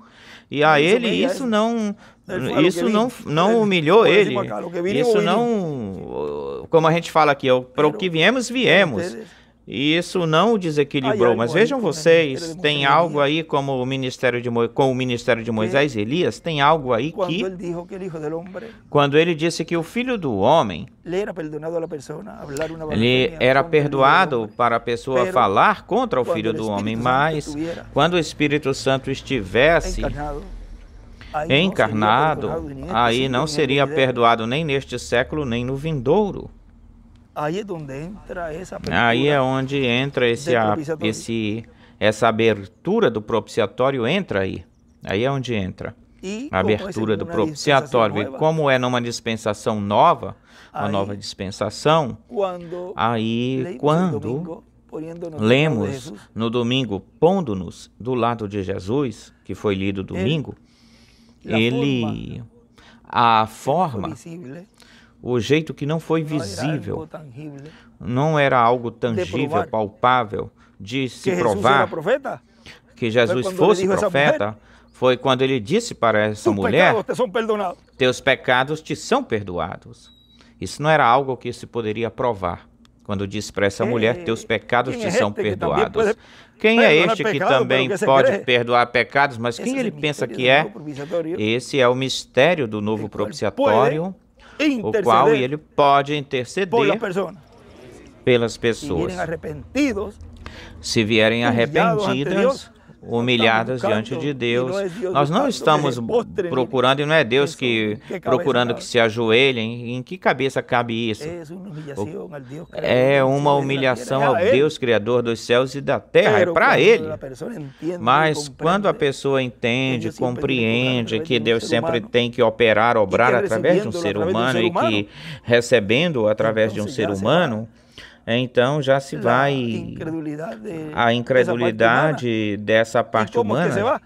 e a ele isso não humilhou ele, isso não, como a gente fala aqui, para o que viemos, e isso não o desequilibrou. Mas vejam vocês, tem algo aí como o ministério com o ministério de Moisés e Elias, tem algo aí que, quando ele disse que o Filho do Homem, ele era perdoado para a pessoa falar contra o Filho do Homem, mas quando o Espírito Santo estivesse encarnado, aí não seria perdoado nem neste século, nem no vindouro. Aí é onde entra essa abertura do propiciatório entra aí. Aí é onde entra a abertura do propiciatório. E como é numa dispensação nova, uma nova dispensação, aí quando lemos no domingo, pondo-nos do lado de Jesus, que foi lido domingo, a forma, o jeito que não foi visível, não era algo tangível, palpável, de se provar que Jesus fosse profeta, foi quando ele disse para essa mulher, teus pecados te são perdoados. Isso não era algo que se poderia provar. Quando disse para essa mulher, teus pecados te são perdoados. Quem é este que também pode perdoar pecados? Mas quem ele pensa que é? Esse é o mistério do novo propiciatório, o qual ele pode interceder pelas pessoas. Se vierem arrependidas, humilhadas diante de Deus. Nós não estamos procurando, e não é Deus procurando que se ajoelhem. Em que cabeça cabe isso? É uma humilhação ao Deus Criador dos céus e da terra, é para Ele. Mas quando a pessoa entende, compreende que Deus sempre tem que obrar através de um ser humano e que recebendo através de um ser humano, então já se vai a incredulidade dessa parte humana,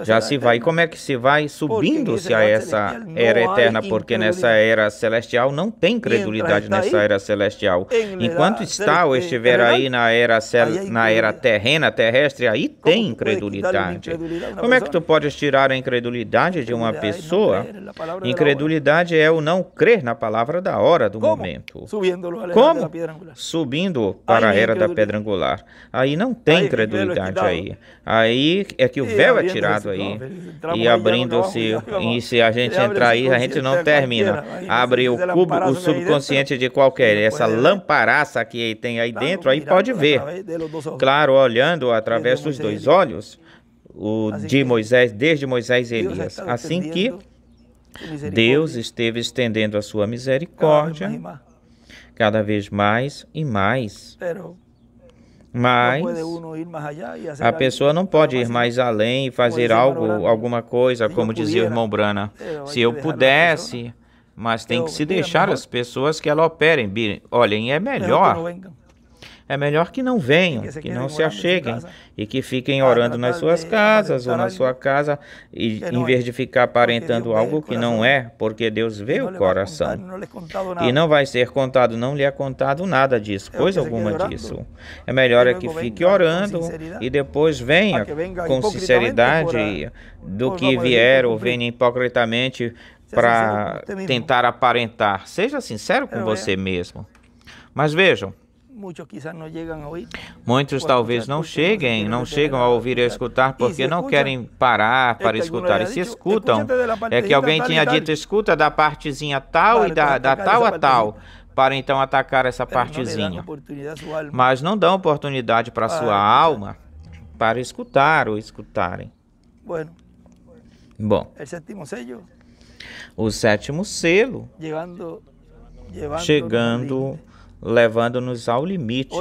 já se vai. E como é que se vai? Subindo-se a essa era eterna, porque nessa era celestial não tem incredulidade nessa era celestial. Enquanto está ou estiver aí na era terrena, terrestre, aí tem incredulidade. Como é que tu podes tirar a incredulidade de uma pessoa? Incredulidade é o não crer na palavra da hora do momento. Como? Subindo para a era da pedra angular. Aí não tem incredulidade aí. Aí é que o véu é tirado aí. E abrindo-se, e se a gente entrar aí, a gente não termina. Abre o cubo, o subconsciente de qualquer, essa lamparaça que tem aí dentro, aí pode ver. Claro, olhando através dos dois olhos, de Moisés, desde Moisés e Elias. Assim que Deus esteve estendendo a sua misericórdia cada vez mais e mais. Mas a pessoa não pode ir mais além e fazer alguma coisa, como dizia o irmão Brana. Se eu pudesse, mas tem que se deixar as pessoas que ela operem. Olhem, é melhor que não venham, que não se acheguem e que fiquem orando nas suas casas ou na sua casa, e em vez de ficar aparentando algo que não é, porque Deus vê o coração. E não vai ser contado, não lhe é contado nada disso, coisa alguma disso. É melhor que fique orando e depois venha com sinceridade do que vier ou venha hipocritamente para tentar aparentar. Seja sincero com você mesmo. Mas vejam, muitos talvez não chegam a ouvir e a escutar porque não querem parar para escutar. E se escutam, é que alguém tinha dito, escuta da partezinha tal e da tal a tal, para então atacar essa partezinha. Mas não dão oportunidade para a sua alma para escutar ou escutarem. Bom, o sétimo selo, chegando, levando-nos ao limite.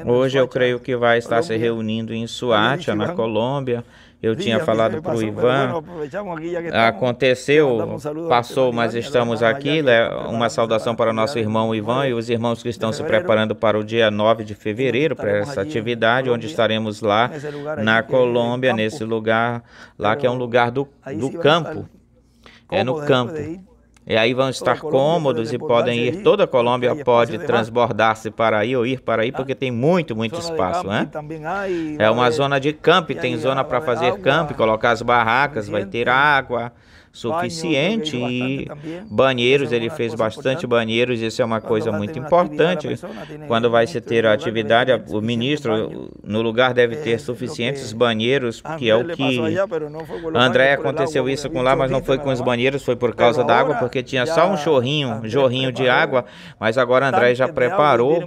Hoje eu creio que vai estar se reunindo em Suátia, na Colômbia. Eu tinha falado para o Ivan, aconteceu, passou, mas estamos aqui. Uma saudação para o nosso irmão Ivan e os irmãos que estão se preparando para o dia 9 de fevereiro, para essa atividade, onde estaremos lá na Colômbia, nesse lugar, lá que é um lugar do campo. É no campo. E aí vão estar cômodos e podem ir, toda a Colômbia pode transbordar-se para aí ou ir para aí, porque tem muito espaço, né? É uma zona de campo, tem zona para fazer campo, colocar as barracas, vai ter água suficiente e banheiros, ele fez bastante banheiros, isso é uma coisa muito importante. Quando vai se ter a atividade, o ministro no lugar deve ter suficientes banheiros, que é o que André aconteceu isso com lá, mas não foi com os banheiros, foi por causa da água, porque tinha só um jorrinho de água, mas agora André já preparou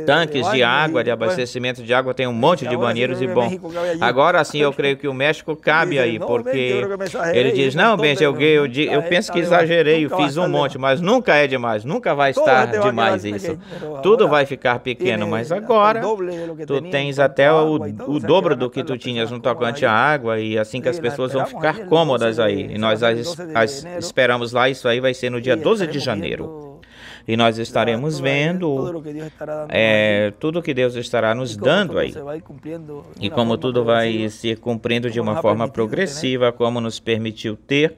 tanques de água, de abastecimento de água, tem um monte de banheiros e bom. Agora sim eu creio que o México cabe aí, porque ele diz, não, Realmente, eu penso que exagerei, eu fiz um monte, mas nunca é demais, nunca vai estar demais isso. Tudo vai ficar pequeno, mas agora tu tens até o dobro do que tu tinhas no tocante à água, e assim que as pessoas vão ficar cômodas aí. E nós esperamos lá, isso aí vai ser no dia 12 de janeiro. E nós estaremos vendo tudo que Deus estará nos dando aí. E como tudo vai se cumprindo de uma forma progressiva, como nos permitiu ter.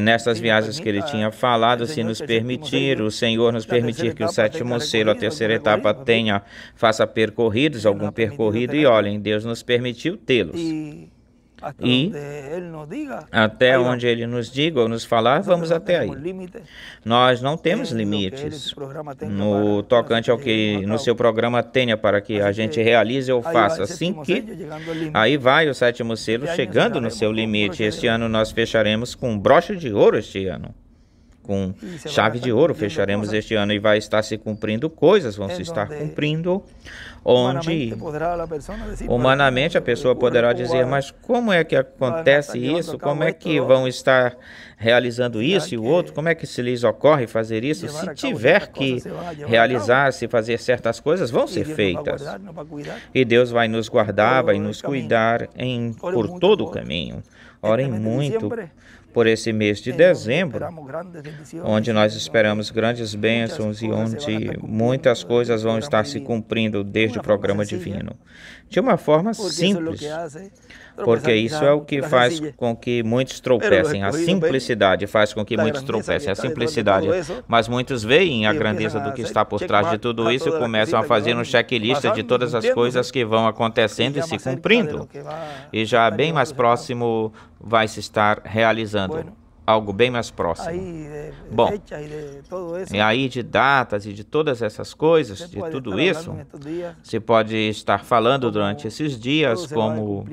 Nessas viagens que ele tinha falado, se nos permitir, o Senhor nos permitir que o sétimo selo, a terceira etapa, faça percorridos, algum percorrido, e olhem, Deus nos permitiu tê-los. E até onde Ele nos diga ou nos falar, vamos até aí. Nós não temos limites no tocante ao que no seu programa tenha para que a gente realize ou faça. Assim que aí vai o sétimo selo chegando no seu limite. Este ano nós fecharemos com broche de ouro este ano. Com chave de ouro fecharemos este ano, e vai estar se cumprindo coisas, vão se estar cumprindo, onde humanamente a pessoa poderá dizer, mas como é que acontece isso? Como é que vão estar realizando isso e o outro? Como é que se lhes ocorre fazer isso? Se tiver que realizar, se fazer certas coisas, vão ser feitas. E Deus vai nos guardar, vai nos cuidar por todo o caminho. Orem muito por esse mês de dezembro, onde nós esperamos grandes bênçãos e onde muitas coisas vão estar se cumprindo desde o programa divino. De uma forma simples, porque isso é o que faz com que muitos tropecem. A simplicidade faz com que muitos tropecem, a simplicidade. Mas muitos veem a grandeza do que está por trás de tudo isso e começam a fazer um checklist de todas as coisas que vão acontecendo e se cumprindo. E já bem mais próximo vai se estar realizando algo bem mais próximo. Bom, e aí de datas e de todas essas coisas, de tudo isso, se pode estar falando durante esses dias, como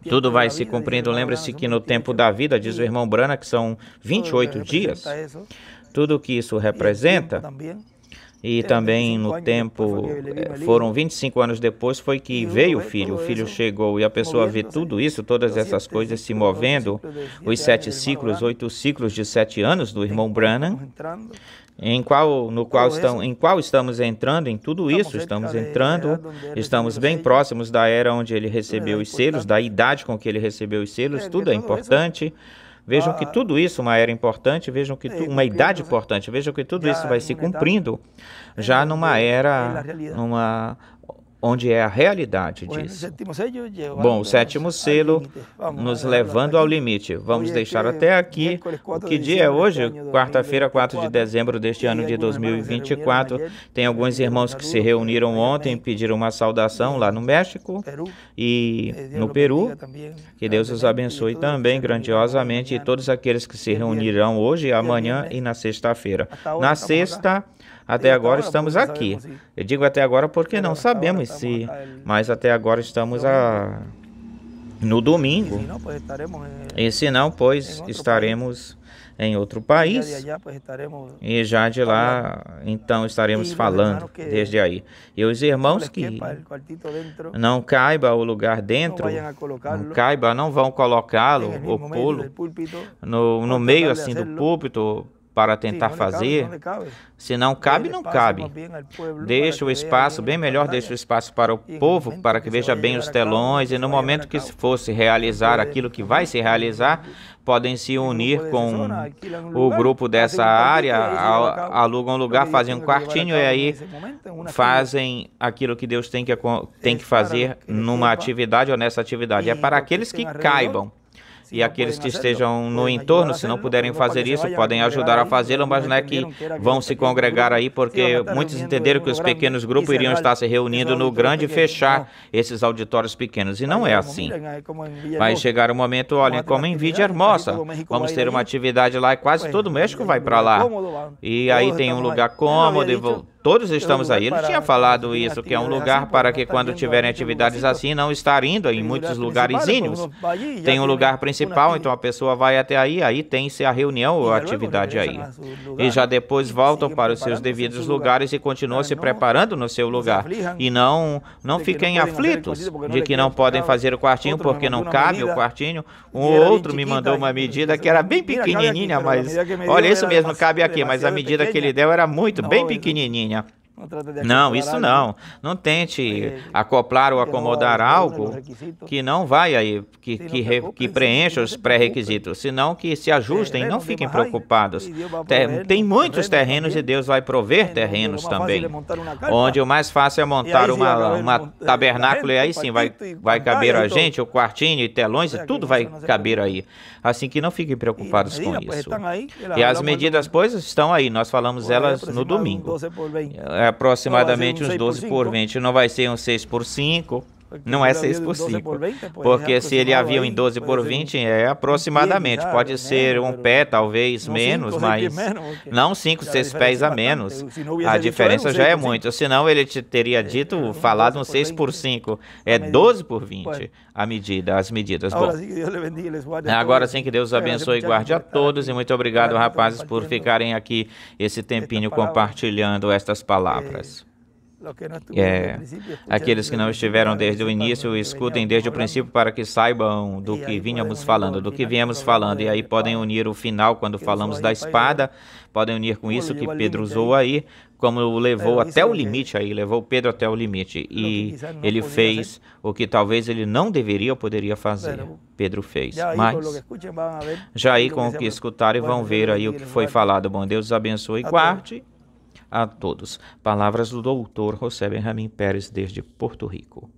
tudo vai se cumprindo. Lembre-se que no tempo da vida, diz o irmão Branham, que são 28 dias, tudo o que isso representa. E também no tempo, foram 25 anos depois, foi que veio o filho chegou, e a pessoa vê tudo isso, todas essas coisas se movendo, os 7 ciclos, 8 ciclos de 7 anos do irmão Branham, em qual estamos entrando, em tudo isso estamos entrando, estamos bem próximos da era onde ele recebeu os selos, da idade com que ele recebeu os selos, tudo é importante. Vejam que tudo isso, uma era importante, vejam que uma idade importante, vejam que tudo isso vai se cumprindo já numa era, onde é a realidade disso. Bom, o sétimo selo nos levando ao limite. Vamos deixar até aqui. Que dia é hoje? Quarta-feira, 4 de dezembro deste ano de 2024. Tem alguns irmãos que se reuniram ontem e pediram uma saudação lá no México e no Peru. Que Deus os abençoe também grandiosamente, e todos aqueles que se reunirão hoje, amanhã e na sexta-feira. Na sexta, até agora estamos aqui. Eu digo até agora porque não sabemos se, mas até agora estamos no domingo. E se não, pois estaremos em outro país. E já de lá, então, estaremos falando desde aí. E os irmãos que não caiba o lugar dentro, não vão colocá-lo, ou pô-lo, no meio assim do púlpito, para tentar fazer. Se não cabe, não cabe. Deixa o espaço, bem melhor deixa o espaço para o povo, para que veja bem os telões, e no momento que se fosse realizar aquilo que vai se realizar, podem se unir com o grupo dessa área, alugam um lugar, fazem um quartinho, e aí fazem aquilo que Deus tem que fazer numa atividade ou nessa atividade. É para aqueles que caibam. E aqueles que estejam no entorno, se não puderem fazer isso, podem ajudar a fazê-lo, mas não é que vão se congregar aí, porque muitos entenderam que os pequenos grupos iriam estar se reunindo no grande e fechar esses auditórios pequenos. E não é assim. Vai chegar o momento, olhem, como em Villahermosa, vamos ter uma atividade lá e quase todo o México vai para lá. E aí tem um lugar cômodo, e todos estamos aí. Ele tinha falado isso, que é um lugar para que quando tiverem atividades assim, não estar indo em muitos lugarzinhos. Tem um lugar principal, então a pessoa vai até aí tem-se a reunião ou a atividade aí. E já depois voltam para os seus devidos lugares e continuam se preparando no seu lugar. E não fiquem aflitos de que não podem fazer o quartinho porque não cabe o quartinho. Um outro me mandou uma medida que era bem pequenininha, mas olha, isso mesmo cabe aqui, mas a medida que ele deu era bem pequenininha. Não, isso não. Não tente acoplar ou acomodar algo que não vai aí, que preencha os pré-requisitos, senão que se ajustem, não fiquem preocupados. Tem muitos terrenos e Deus vai prover terrenos também, onde o mais fácil é montar uma tabernáculo e aí sim vai caber a gente, o quartinho e telões e tudo vai caber aí. Assim que não fiquem preocupados com isso. E as medidas, pois, estão aí, nós falamos elas no domingo. Aproximadamente uns 12 por 20, não vai ser um 6 por 5, não é 6 por 5, porque se ele havia em 12 por 20, é aproximadamente, pode ser um pé, talvez menos, mas não 5, 6 pés a menos, a diferença já é muito, senão ele te teria dito, falado um 6 por 5, é 12 por 20 as medidas. Bom, agora sim que Deus abençoe e guarde a todos, e muito obrigado, rapazes, por ficarem aqui esse tempinho compartilhando estas palavras. Aqueles que não estiveram desde o início, escutem desde o princípio para que saibam do que viemos falando, e aí podem unir o final quando falamos da espada, podem unir com isso que Pedro usou aí, como o levou até o limite aí, levou Pedro até o limite, e ele fez o que talvez ele não deveria ou poderia fazer. Pedro fez, mas já aí com o que escutarem vão ver aí o que foi falado. Bom, Deus abençoe e guarde a todos. Palavras do doutor José Benjamin Pérez, desde Porto Rico.